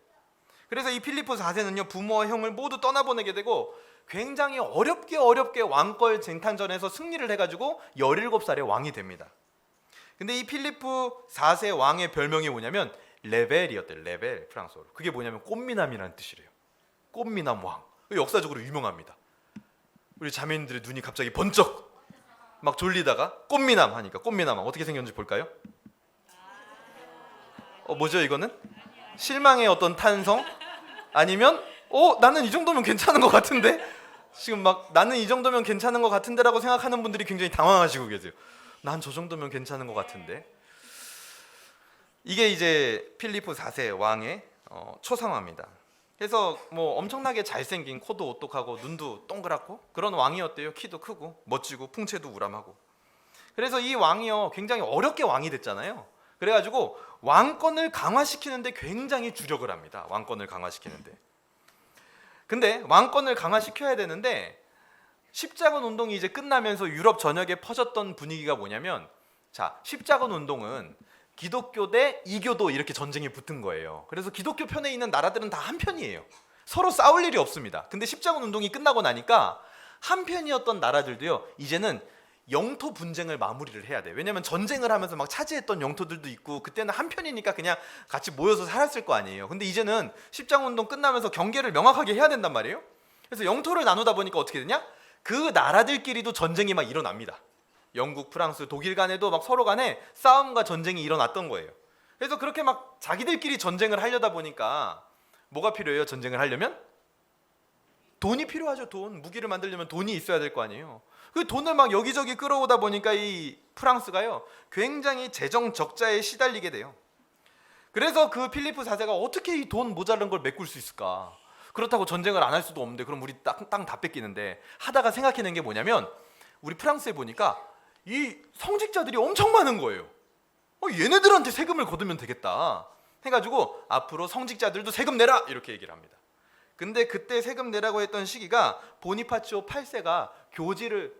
S1: 그래서 이 필리프 4세는요 부모와 형을 모두 떠나보내게 되고 굉장히 어렵게 왕권 쟁탈전에서 승리를 해가지고 17살에 왕이 됩니다. 근데 이 필리프 4세 왕의 별명이 뭐냐면 레벨이었대요. 레벨, 프랑스어로. 그게 뭐냐면 꽃미남이라는 뜻이래요. 꽃미남 왕. 역사적으로 유명합니다. 우리 자매님들의 눈이 갑자기 번쩍 막 졸리다가 꽃미남 하니까 꽃미남 왕 어떻게 생겼는지 볼까요? 뭐죠 이거는? 실망의 어떤 탄성? 아니면 나는 이 정도면 괜찮은 것 같은데? 지금 막 나는 이 정도면 괜찮은 것 같은데 라고 생각하는 분들이 굉장히 당황하시고 계세요. 난 저 정도면 괜찮은 것 같은데. 이게 이제 필리프 4세 왕의 초상화입니다. 그래서 뭐 엄청나게 잘생긴, 코도 오똑하고 눈도 동그랗고 그런 왕이었대요. 키도 크고 멋지고 풍채도 우람하고. 그래서 이 왕이요 굉장히 어렵게 왕이 됐잖아요. 그래가지고 왕권을 강화시키는데 굉장히 주력을 합니다. 왕권을 강화시키는데. 근데 왕권을 강화시켜야 되는데 십자군 운동이 이제 끝나면서 유럽 전역에 퍼졌던 분위기가 뭐냐면, 자, 십자군 운동은 기독교 대 이교도 이렇게 전쟁이 붙은 거예요. 그래서 기독교 편에 있는 나라들은 다 한 편이에요. 서로 싸울 일이 없습니다. 근데 십자군 운동이 끝나고 나니까 한 편이었던 나라들도요 이제는 영토 분쟁을 마무리를 해야 돼요. 왜냐면 전쟁을 하면서 막 차지했던 영토들도 있고 그때는 한 편이니까 그냥 같이 모여서 살았을 거 아니에요. 근데 이제는 십자군 운동 끝나면서 경계를 명확하게 해야 된단 말이에요. 그래서 영토를 나누다 보니까 어떻게 되냐? 그 나라들끼리도 전쟁이 막 일어납니다. 영국, 프랑스, 독일 간에도 막 서로 간에 싸움과 전쟁이 일어났던 거예요. 그래서 그렇게 막 자기들끼리 전쟁을 하려다 보니까 뭐가 필요해요? 전쟁을 하려면? 돈이 필요하죠. 돈. 무기를 만들려면 돈이 있어야 될 거 아니에요. 그 돈을 막 여기저기 끌어오다 보니까 이 프랑스가요 굉장히 재정 적자에 시달리게 돼요. 그래서 그 필리프 4세가 어떻게 이 돈 모자란 걸 메꿀 수 있을까? 그렇다고 전쟁을 안 할 수도 없는데 그럼 우리 땅 다 뺏기는데 하다가 생각해낸 게 뭐냐면, 우리 프랑스에 보니까 이 성직자들이 엄청 많은 거예요. 얘네들한테 세금을 거두면 되겠다 해가지고 앞으로 성직자들도 세금 내라 이렇게 얘기를 합니다. 근데 그때 세금 내라고 했던 시기가 보니파치오 8세가 교지를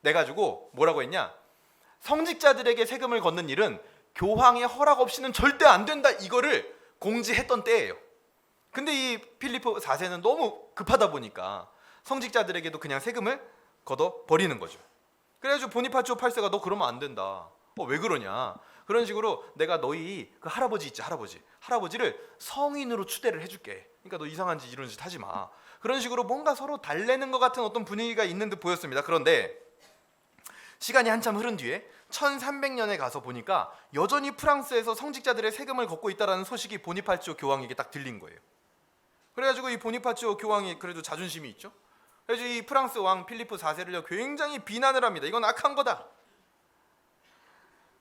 S1: 내가지고 뭐라고 했냐, 성직자들에게 세금을 걷는 일은 교황의 허락 없이는 절대 안 된다 이거를 공지했던 때예요. 근데 이 필리프 4세는 너무 급하다 보니까 성직자들에게도 그냥 세금을 걷어 버리는 거죠. 그래가지고 보니파치오 8세가 너 그러면 안 된다. 왜 그러냐? 그런 식으로 내가 너희 그 할아버지 있지, 할아버지를 성인으로 추대를 해줄게. 그러니까 너 이상한 짓 이런 짓 하지 마. 그런 식으로 뭔가 서로 달래는 것 같은 어떤 분위기가 있는 듯 보였습니다. 그런데 시간이 한참 흐른 뒤에 1300년에 가서 보니까 여전히 프랑스에서 성직자들의 세금을 걷고 있다는 소식이 보니파치오 교황에게 딱 들린 거예요. 그래가지고 이 보니파치오 교황이 그래도 자존심이 있죠. 그래서 이 프랑스 왕 필리프 4세를 굉장히 비난을 합니다. 이건 악한 거다.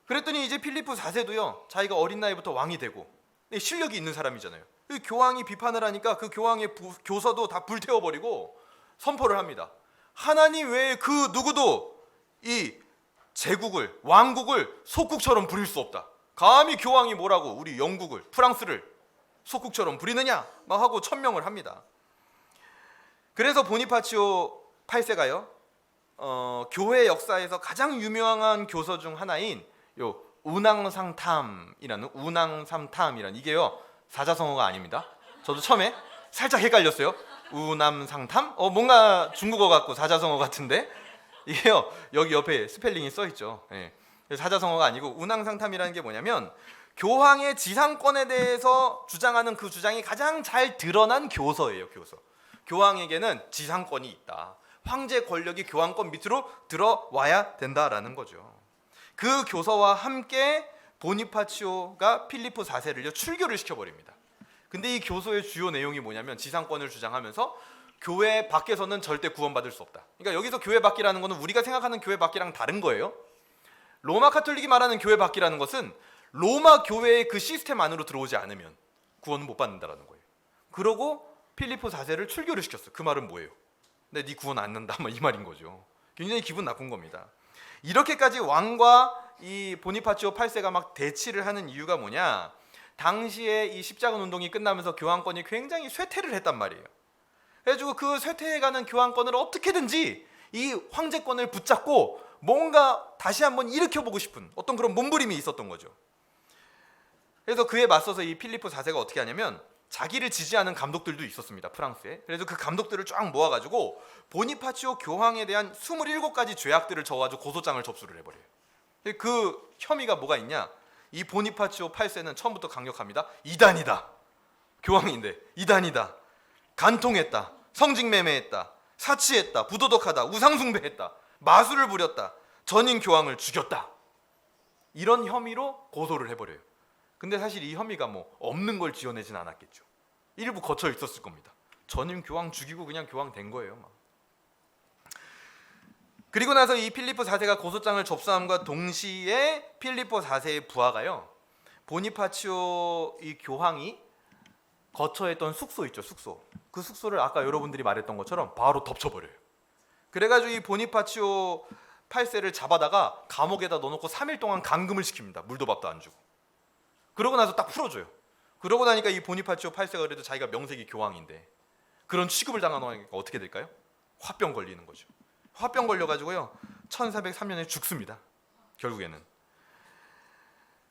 S1: 그랬더니 이제 필리프 4세도요 자기가 어린 나이부터 왕이 되고 실력이 있는 사람이잖아요. 이 교황이 비판을 하니까 그 교황의 교서도 다 불태워버리고 선포를 합니다. 하나님 외에 그 누구도 이 제국을, 왕국을 속국처럼 부릴 수 없다. 감히 교황이 뭐라고 우리 영국을, 프랑스를 속국처럼 부리느냐 막 하고 천명을 합니다. 그래서 보니파치오 8세가요 교회 역사에서 가장 유명한 교서 중 하나인 요 운항삼탐이라는 이게요 사자성어가 아닙니다. 저도 처음에 살짝 헷갈렸어요. 우남상탐? 뭔가 중국어 같고 사자성어 같은데 이게요 여기 옆에 스펠링이 써 있죠. 예. 사자성어가 아니고 운항상탐이라는 게 뭐냐면 교황의 지상권에 대해서 주장하는 그 주장이 가장 잘 드러난 교서예요. 교서. 교황에게는 지상권이 있다. 황제 권력이 교황권 밑으로 들어와야 된다라는 거죠. 그 교서와 함께 보니파치오가 필리포 4세를요 출교를 시켜버립니다. 근데 이 교서의 주요 내용이 뭐냐면 지상권을 주장하면서 교회 밖에서는 절대 구원받을 수 없다. 그러니까 여기서 교회 밖이라는 거는 우리가 생각하는 교회 밖이랑 다른 거예요. 로마 카톨릭이 말하는 교회 밖이라는 것은 로마 교회의 그 시스템 안으로 들어오지 않으면 구원은 못 받는다라는 거예요. 그러고 필리포 4세를 출교를 시켰어. 그 말은 뭐예요? 근데 네 구원 안 난다 이 말인 거죠. 굉장히 기분 나쁜 겁니다. 이렇게까지 왕과 이 보니파치오 8세가 막 대치를 하는 이유가 뭐냐? 당시에 이 십자군 운동이 끝나면서 교황권이 굉장히 쇠퇴를 했단 말이에요. 그래가지고 그 쇠퇴해가는 교황권을 어떻게든지 이 황제권을 붙잡고 뭔가 다시 한번 일으켜보고 싶은 어떤 그런 몸부림이 있었던 거죠. 그래서 그에 맞서서 이 필리포 4세가 어떻게 하냐면 자기를 지지하는 감독들도 있었습니다. 프랑스에. 그래서 그 감독들을 쫙 모아가지고 보니파치오 교황에 대한 27가지 죄악들을 적어가지고 고소장을 접수를 해버려요. 그 혐의가 뭐가 있냐? 이 보니파치오 8세는 처음부터 강력합니다. 이단이다. 교황인데 이단이다. 간통했다. 성직매매했다. 사치했다. 부도덕하다. 우상숭배했다. 마술을 부렸다. 전임 교황을 죽였다. 이런 혐의로 고소를 해버려요. 근데 사실 이 혐의가 뭐 없는 걸 지어내진 않았겠죠. 일부 거쳐 있었을 겁니다. 전임 교황 죽이고 그냥 교황 된 거예요. 막. 그리고 나서 이 필리포 4세가 고소장을 접수함과 동시에 필리포 4세의 부하가요, 보니파치오 이 교황이 거처했던 숙소 있죠, 숙소. 그 숙소를 아까 여러분들이 말했던 것처럼 바로 덮쳐버려요. 그래가지고 이 보니파치오 8세를 잡아다가 감옥에다 넣어놓고 3일 동안 감금을 시킵니다. 물도 밥도 안 주고. 그러고 나서 딱 풀어줘요. 그러고 나니까 이 보니파치오 8세가 그래도 자기가 명색이 교황인데 그런 취급을 당하니까 어떻게 될까요? 화병 걸리는 거죠. 화병 걸려가지고요 1403년에 죽습니다. 결국에는.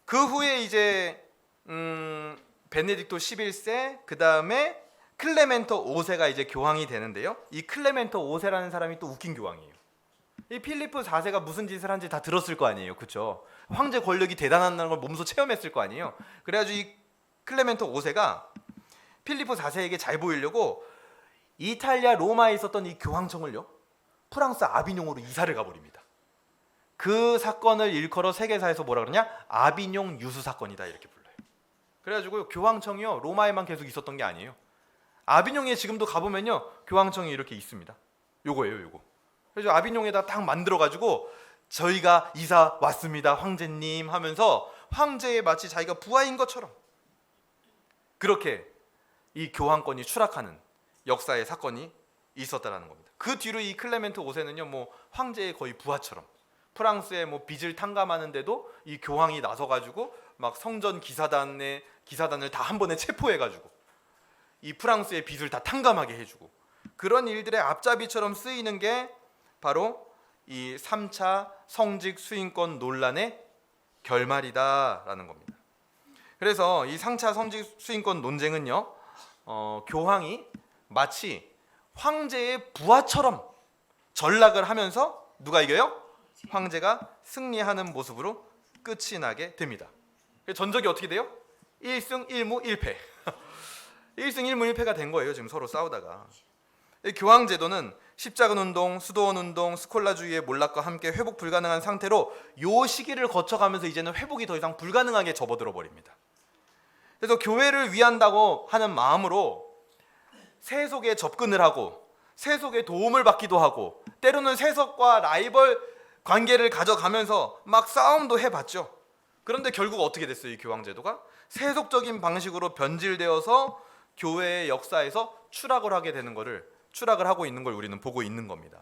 S1: 그 후에 이제 베네딕토 11세 그 다음에 클레멘토 5세가 이제 교황이 되는데요. 이 클레멘토 5세라는 사람이 또 웃긴 교황이에요. 이 필리포 4세가 무슨 짓을 한지 다 들었을 거 아니에요, 그렇죠? 황제 권력이 대단하다는 걸 몸소 체험했을 거 아니에요. 그래가지고 이 클레멘토 5세가 필리포 4세에게 잘 보이려고 이탈리아 로마에 있었던 이 교황청을요 프랑스 아비뇽으로 이사를 가버립니다. 그 사건을 일컬어 세계사에서 뭐라 그러냐? 아비뇽 유수 사건이다 이렇게 불러요. 그래가지고 교황청이요 로마에만 계속 있었던 게 아니에요. 아비뇽에 지금도 가보면요 교황청이 이렇게 있습니다. 요거예요, 요거. 그래서 아비뇽에다 딱 만들어가지고 저희가 이사 왔습니다, 황제님 하면서 황제의 마치 자기가 부하인 것처럼 그렇게 이 교황권이 추락하는 역사의 사건이 있었다라는 겁니다. 그 뒤로 이 클레멘토 5세는요, 뭐 황제의 거의 부하처럼 프랑스의 뭐 빚을 탕감하는데도 이 교황이 나서가지고 막 성전 기사단을 다 한 번에 체포해가지고 이 프랑스의 빚을 다 탕감하게 해주고 그런 일들의 앞잡이처럼 쓰이는 게 바로 이 3차 성직 수인권 논란의 결말이다라는 겁니다. 그래서 이 3차 성직 수인권 논쟁은요, 교황이 마치 황제의 부하처럼 전락을 하면서 누가 이겨요? 황제가 승리하는 모습으로 끝이 나게 됩니다. 전적이 어떻게 돼요? 1승 1무 1패 1승 1무 1패가 된 거예요. 지금 서로 싸우다가. 교황 제도는 십자군 운동, 수도원 운동, 스콜라주의의 몰락과 함께 회복 불가능한 상태로 요 시기를 거쳐가면서 이제는 회복이 더 이상 불가능하게 접어들어 버립니다. 그래서 교회를 위한다고 하는 마음으로 세속에 접근을 하고 세속의 도움을 받기도 하고 때로는 세속과 라이벌 관계를 가져가면서 막 싸움도 해봤죠. 그런데 결국 어떻게 됐어요? 이 교황 제도가 세속적인 방식으로 변질되어서 교회의 역사에서 추락을 하고 있는 걸 우리는 보고 있는 겁니다.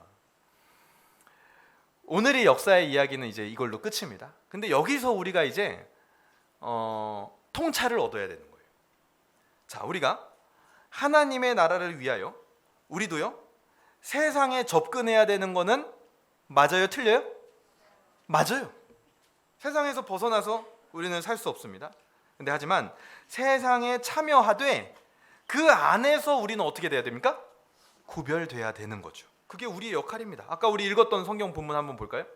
S1: 오늘의 역사의 이야기는 이제 이걸로 끝입니다. 근데 여기서 우리가 이제 통찰을 얻어야 되는 거예요. 자, 우리가 하나님의 나라를 위하여 우리도요 세상에 접근해야 되는 거는 맞아요, 틀려요? 맞아요. 세상에서 벗어나서 우리는 살 수 없습니다. 근데 하지만 세상에 참여하되 그 안에서 우리는 어떻게 돼야 됩니까? 구별돼야 되는 거죠. 그게 우리의 역할입니다. 아까 우리 읽었던 성경 본문 한번 볼까요?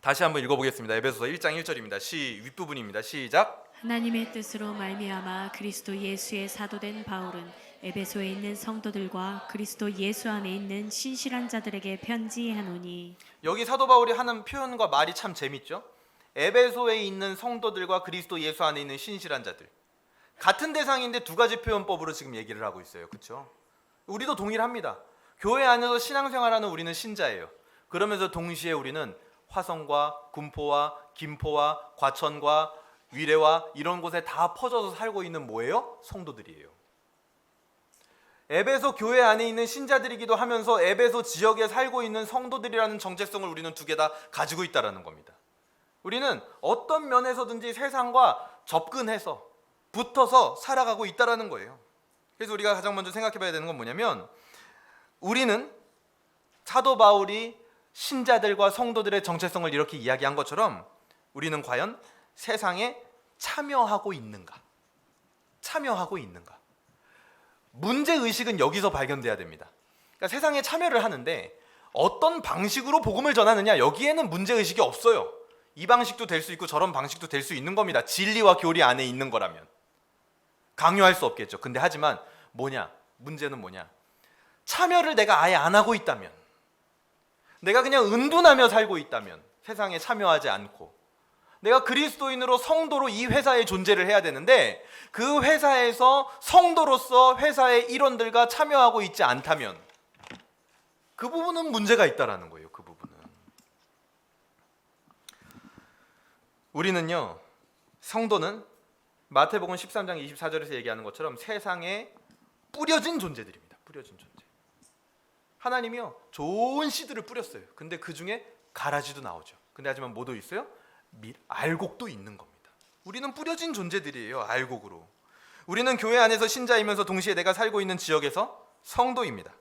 S1: 다시 한번 읽어보겠습니다. 에베소서 1장 1절입니다. 윗부분입니다. 시작.
S2: 하나님의 뜻으로 말미암아 그리스도 예수의 사도된 바울은 에베소에 있는 성도들과 그리스도 예수 안에 있는 신실한 자들에게 편지하노니.
S1: 여기 사도 바울이 하는 표현과 말이 참 재밌죠. 에베소에 있는 성도들과 그리스도 예수 안에 있는 신실한 자들, 같은 대상인데 두 가지 표현법으로 지금 얘기를 하고 있어요. 그렇죠? 우리도 동일합니다. 교회 안에서 신앙생활하는 우리는 신자예요. 그러면서 동시에 우리는 화성과 군포와 김포와 과천과 위례와 이런 곳에 다 퍼져서 살고 있는 뭐예요? 성도들이에요. 에베소 교회 안에 있는 신자들이기도 하면서 에베소 지역에 살고 있는 성도들이라는 정체성을 우리는 두 개 다 가지고 있다는 겁니다. 우리는 어떤 면에서든지 세상과 접근해서 붙어서 살아가고 있다는 거예요. 그래서 우리가 가장 먼저 생각해 봐야 되는 건 뭐냐면, 우리는 사도 바울이 신자들과 성도들의 정체성을 이렇게 이야기한 것처럼 우리는 과연 세상에 참여하고 있는가? 참여하고 있는가? 문제의식은 여기서 발견돼야 됩니다. 그러니까 세상에 참여를 하는데 어떤 방식으로 복음을 전하느냐, 여기에는 문제의식이 없어요. 이 방식도 될 수 있고 저런 방식도 될 수 있는 겁니다. 진리와 교리 안에 있는 거라면. 강요할 수 없겠죠. 근데 하지만 문제는 뭐냐? 참여를 내가 아예 안 하고 있다면, 내가 그냥 은둔하며 살고 있다면, 세상에 참여하지 않고, 내가 그리스도인으로 성도로 이 회사에 존재를 해야 되는데 그 회사에서 성도로서 회사의 일원들과 참여하고 있지 않다면, 그 부분은 문제가 있다라는 거예요. 그 부분은. 우리는요, 성도는 마태복음 13장 24절에서 얘기하는 것처럼 세상에 뿌려진 존재들입니다. 뿌려진 존재. 하나님이요, 좋은 씨들을 뿌렸어요. 근데 그 중에 가라지도 나오죠. 근데 하지만 뭐도 있어요? 알곡도 있는 겁니다. 우리는 뿌려진 존재들이에요. 알곡으로. 우리는 교회 안에서 신자이면서 동시에 내가 살고 있는 지역에서 성도입니다.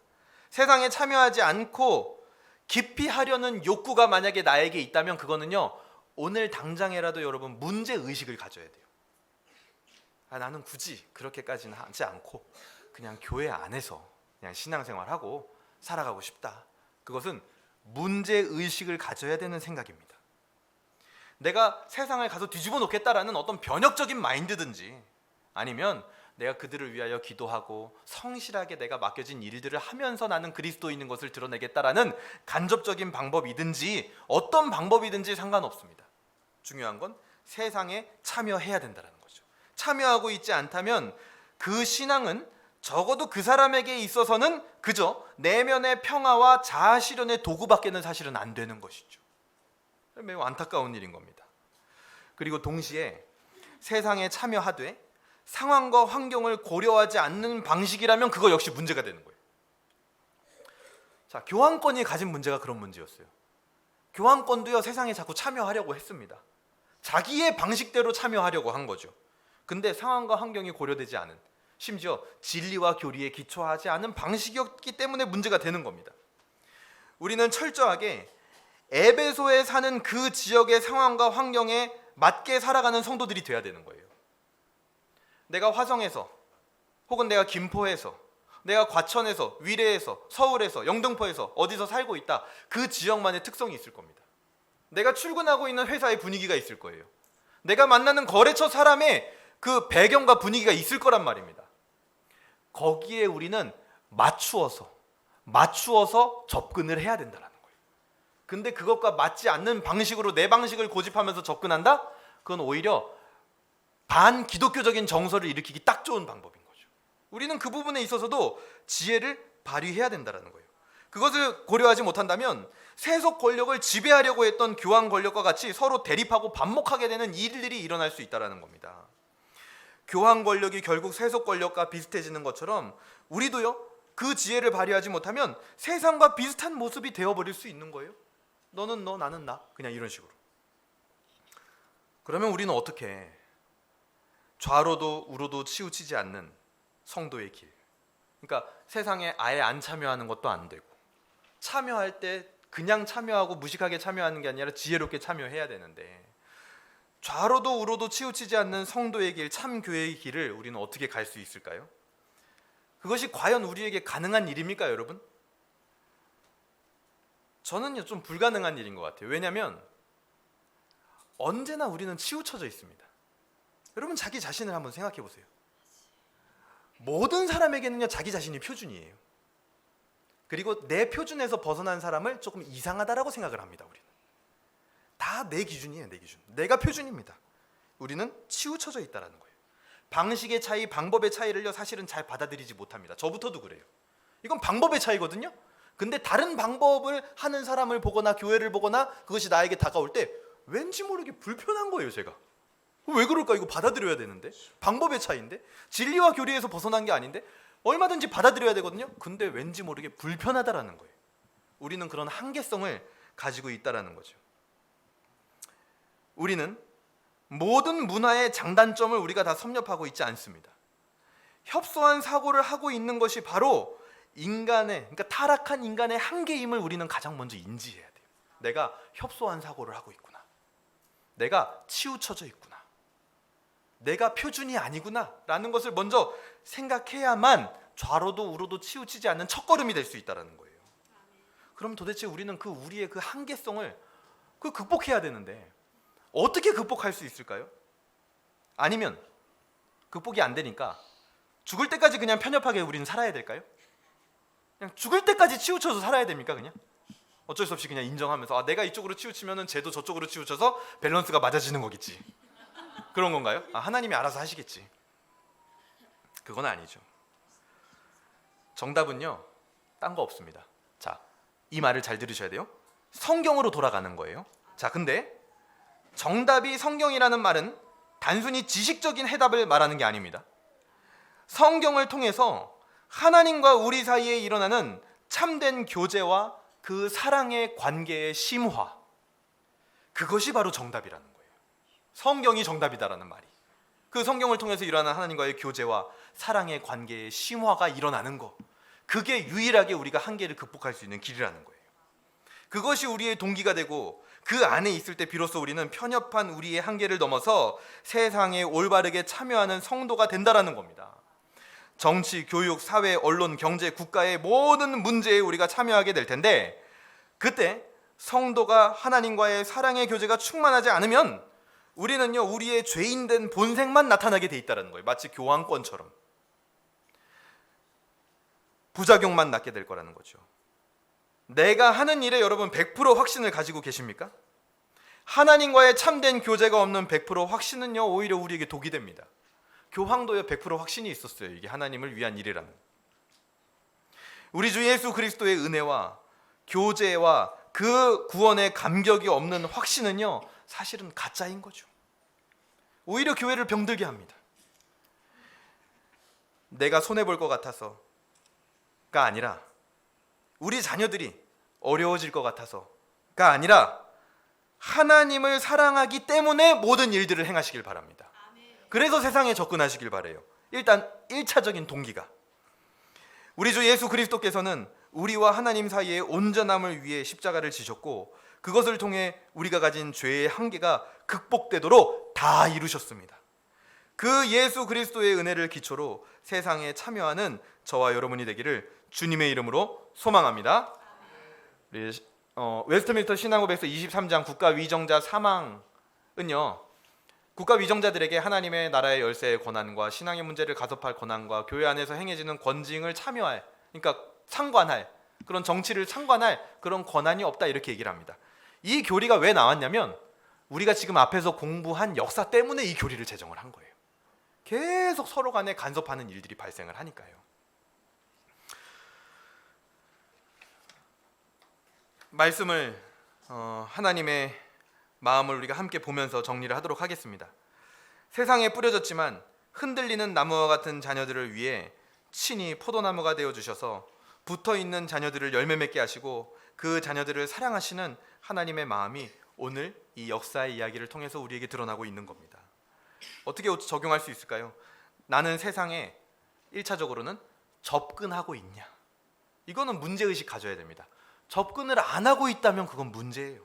S1: 세상에 참여하지 않고 깊이 하려는 욕구가 만약에 나에게 있다면 그거는요, 오늘 당장에라도 여러분 문제의식을 가져야 돼요. 나는 굳이 그렇게까지는 하지 않고 그냥 교회 안에서 그냥 신앙생활하고 살아가고 싶다. 그것은 문제의식을 가져야 되는 생각입니다. 내가 세상을 가서 뒤집어 놓겠다라는 어떤 변혁적인 마인드든지, 아니면 내가 그들을 위하여 기도하고 성실하게 내가 맡겨진 일들을 하면서 나는 그리스도인인 것을 드러내겠다라는 간접적인 방법이든지 어떤 방법이든지 상관없습니다. 중요한 건 세상에 참여해야 된다는 거죠. 참여하고 있지 않다면 그 신앙은 적어도 그 사람에게 있어서는 그저 내면의 평화와 자아 실현의 도구밖에는 사실은 안 되는 것이죠. 매우 안타까운 일인 겁니다. 그리고 동시에 세상에 참여하되 상황과 환경을 고려하지 않는 방식이라면 그거 역시 문제가 되는 거예요. 자, 교환권이 가진 문제가 그런 문제였어요. 교환권도요, 세상에 자꾸 참여하려고 했습니다. 자기의 방식대로 참여하려고 한 거죠. 근데 상황과 환경이 고려되지 않은, 심지어 진리와 교리에 기초하지 않은 방식이었기 때문에 문제가 되는 겁니다. 우리는 철저하게 에베소에 사는 그 지역의 상황과 환경에 맞게 살아가는 성도들이 돼야 되는 거예요. 내가 화성에서, 혹은 내가 김포에서, 내가 과천에서, 위례에서, 서울에서, 영등포에서 어디서 살고 있다. 그 지역만의 특성이 있을 겁니다. 내가 출근하고 있는 회사의 분위기가 있을 거예요. 내가 만나는 거래처 사람의 그 배경과 분위기가 있을 거란 말입니다. 거기에 우리는 맞추어서 접근을 해야 된다는 거예요. 근데 그것과 맞지 않는 방식으로 내 방식을 고집하면서 접근한다? 그건 오히려 반기독교적인 정서를 일으키기 딱 좋은 방법인 거죠. 우리는 그 부분에 있어서도 지혜를 발휘해야 된다는 거예요. 그것을 고려하지 못한다면 세속 권력을 지배하려고 했던 교황 권력과 같이 서로 대립하고 반목하게 되는 일들이 일어날 수 있다는 겁니다. 교황 권력이 결국 세속 권력과 비슷해지는 것처럼 우리도요, 그 지혜를 발휘하지 못하면 세상과 비슷한 모습이 되어버릴 수 있는 거예요. 너는 너, 나는 나, 그냥 이런 식으로. 그러면 우리는 어떻게 해? 좌로도 우로도 치우치지 않는 성도의 길. 그러니까 세상에 아예 안 참여하는 것도 안 되고, 참여할 때 그냥 참여하고 무식하게 참여하는 게 아니라 지혜롭게 참여해야 되는데, 좌로도 우로도 치우치지 않는 성도의 길, 참교회의 길을 우리는 어떻게 갈 수 있을까요? 그것이 과연 우리에게 가능한 일입니까, 여러분? 저는요, 좀 불가능한 일인 것 같아요. 왜냐하면 언제나 우리는 치우쳐져 있습니다. 여러분, 자기 자신을 한번 생각해 보세요. 모든 사람에게는요 자기 자신이 표준이에요. 그리고 내 표준에서 벗어난 사람을 조금 이상하다라고 생각을 합니다. 우리는 다 내 기준이에요. 내 기준. 내가 표준입니다. 우리는 치우쳐져 있다라는 거예요. 방식의 차이, 방법의 차이를요 사실은 잘 받아들이지 못합니다. 저부터도 그래요. 이건 방법의 차이거든요. 근데 다른 방법을 하는 사람을 보거나 교회를 보거나 그것이 나에게 다가올 때 왠지 모르게 불편한 거예요. 제가 왜 그럴까? 이거 받아들여야 되는데 방법의 차이인데 진리와 교리에서 벗어난 게 아닌데 얼마든지 받아들여야 되거든요. 근데 왠지 모르게 불편하다라는 거예요. 우리는 그런 한계성을 가지고 있다라는 거죠. 우리는 모든 문화의 장단점을 우리가 다 섭렵하고 있지 않습니다. 협소한 사고를 하고 있는 것이 바로 인간의, 그러니까 타락한 인간의 한계임을 우리는 가장 먼저 인지해야 돼요. 내가 협소한 사고를 하고 있구나. 내가 치우쳐져 있구나. 내가 표준이 아니구나 라는 것을 먼저 생각해야만 좌로도 우로도 치우치지 않는 첫걸음이 될 수 있다는 거예요. 그럼 도대체 우리는 우리의 그 한계성을 극복해야 되는데 어떻게 극복할 수 있을까요? 아니면 극복이 안 되니까 죽을 때까지 그냥 편협하게 우리는 살아야 될까요? 그냥 죽을 때까지 치우쳐서 살아야 됩니까? 그냥 어쩔 수 없이 그냥 인정하면서 내가 이쪽으로 치우치면은 쟤도 저쪽으로 치우쳐서 밸런스가 맞아지는 거겠지. 그런 건가요? 하나님이 알아서 하시겠지. 그건 아니죠. 정답은요 딴 거 없습니다. 자, 이 말을 잘 들으셔야 돼요. 성경으로 돌아가는 거예요. 자, 근데 정답이 성경이라는 말은 단순히 지식적인 해답을 말하는 게 아닙니다. 성경을 통해서 하나님과 우리 사이에 일어나는 참된 교제와 그 사랑의 관계의 심화, 그것이 바로 정답이라는 거예요. 성경이 정답이다라는 말이, 그 성경을 통해서 일어나는 하나님과의 교제와 사랑의 관계의 심화가 일어나는 거, 그게 유일하게 우리가 한계를 극복할 수 있는 길이라는 거예요. 그것이 우리의 동기가 되고 그 안에 있을 때 비로소 우리는 편협한 우리의 한계를 넘어서 세상에 올바르게 참여하는 성도가 된다라는 겁니다. 정치, 교육, 사회, 언론, 경제, 국가의 모든 문제에 우리가 참여하게 될 텐데, 그때 성도가 하나님과의 사랑의 교제가 충만하지 않으면 우리는요 우리의 죄인된 본색만 나타나게 돼 있다는 거예요. 마치 교황권처럼 부작용만 낳게 될 거라는 거죠. 내가 하는 일에 여러분 100% 확신을 가지고 계십니까? 하나님과의 참된 교제가 없는 100% 확신은요 오히려 우리에게 독이 됩니다. 교황도요 100% 확신이 있었어요. 이게 하나님을 위한 일이라는. 우리 주 예수 그리스도의 은혜와 교제와 그 구원의 감격이 없는 확신은요 사실은 가짜인 거죠. 오히려 교회를 병들게 합니다. 내가 손해볼 것 같아서가 아니라, 우리 자녀들이 어려워질 것 같아서가 아니라, 하나님을 사랑하기 때문에 모든 일들을 행하시길 바랍니다. 그래서 세상에 접근하시길 바라요. 일단 1차적인 동기가, 우리 주 예수 그리스도께서는 우리와 하나님 사이의 온전함을 위해 십자가를 지셨고 그것을 통해 우리가 가진 죄의 한계가 극복되도록 다 이루셨습니다. 그 예수 그리스도의 은혜를 기초로 세상에 참여하는 저와 여러분이 되기를 주님의 이름으로 소망합니다. 우리 웨스트민스터 신앙고백서 23장 국가위정자 사망은요, 국가위정자들에게 하나님의 나라의 열쇠의 권한과 신앙의 문제를 가섭할 권한과 교회 안에서 행해지는 권징을 참여할, 그러니까 상관할, 그런 정치를 상관할 그런 권한이 없다, 이렇게 얘기를 합니다. 이 교리가 왜 나왔냐면 우리가 지금 앞에서 공부한 역사 때문에 이 교리를 제정을 한 거예요. 계속 서로 간에 간섭하는 일들이 발생을 하니까요. 말씀을 하나님의 마음을 우리가 함께 보면서 정리를 하도록 하겠습니다. 세상에 뿌려졌지만 흔들리는 나무와 같은 자녀들을 위해 친히 포도나무가 되어주셔서 붙어있는 자녀들을 열매 맺게 하시고 그 자녀들을 사랑하시는 하나님의 마음이 오늘 이 역사의 이야기를 통해서 우리에게 드러나고 있는 겁니다. 어떻게 적용할 수 있을까요? 나는 세상에 1차적으로는 접근하고 있냐? 이거는 문제의식 가져야 됩니다. 접근을 안 하고 있다면 그건 문제예요.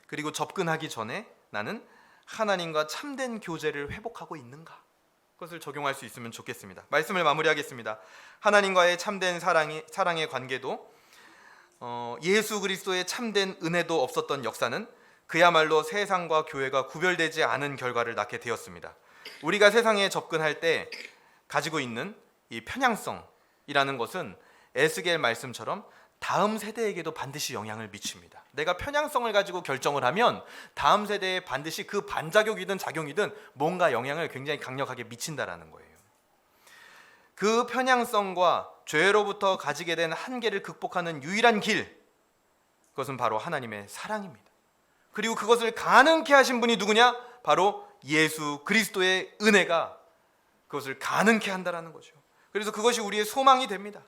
S1: 그리고 접근하기 전에 나는 하나님과 참된 교제를 회복하고 있는가? 그것을 적용할 수 있으면 좋겠습니다. 말씀을 마무리하겠습니다. 하나님과의 참된 사랑의 관계도 예수 그리스도의 참된 은혜도 없었던 역사는 그야말로 세상과 교회가 구별되지 않은 결과를 낳게 되었습니다. 우리가 세상에 접근할 때 가지고 있는 이 편향성이라는 것은 에스겔 말씀처럼 다음 세대에게도 반드시 영향을 미칩니다. 내가 편향성을 가지고 결정을 하면 다음 세대에 반드시 그 반작용이든 작용이든 뭔가 영향을 굉장히 강력하게 미친다라는 거예요. 그 편향성과 죄로부터 가지게 된 한계를 극복하는 유일한 길, 그것은 바로 하나님의 사랑입니다. 그리고 그것을 가능케 하신 분이 누구냐? 바로 예수 그리스도의 은혜가 그것을 가능케 한다라는 거죠. 그래서 그것이 우리의 소망이 됩니다.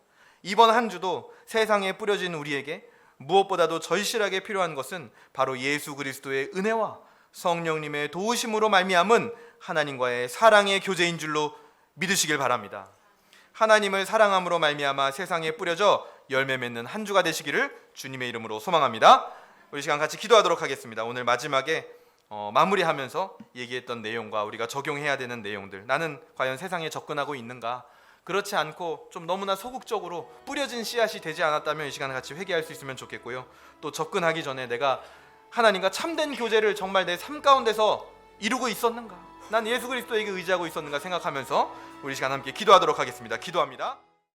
S1: 이번 한 주도 세상에 뿌려진 우리에게 무엇보다도 절실하게 필요한 것은 바로 예수 그리스도의 은혜와 성령님의 도우심으로 말미암은 하나님과의 사랑의 교제인 줄로 믿으시길 바랍니다. 하나님을 사랑함으로 말미암아 세상에 뿌려져 열매 맺는 한 주가 되시기를 주님의 이름으로 소망합니다. 우리 시간 같이 기도하도록 하겠습니다. 오늘 마지막에 마무리하면서 얘기했던 내용과 우리가 적용해야 되는 내용들, 나는 과연 세상에 접근하고 있는가? 그렇지 않고 좀 너무나 소극적으로 뿌려진 씨앗이 되지 않았다면 이 시간 같이 회개할 수 있으면 좋겠고요. 또 접근하기 전에 내가 하나님과 참된 교제를 정말 내 삶 가운데서 이루고 있었는가? 난 예수 그리스도에게 의지하고 있었는가 생각하면서 우리 시간 함께 기도하도록 하겠습니다. 기도합니다.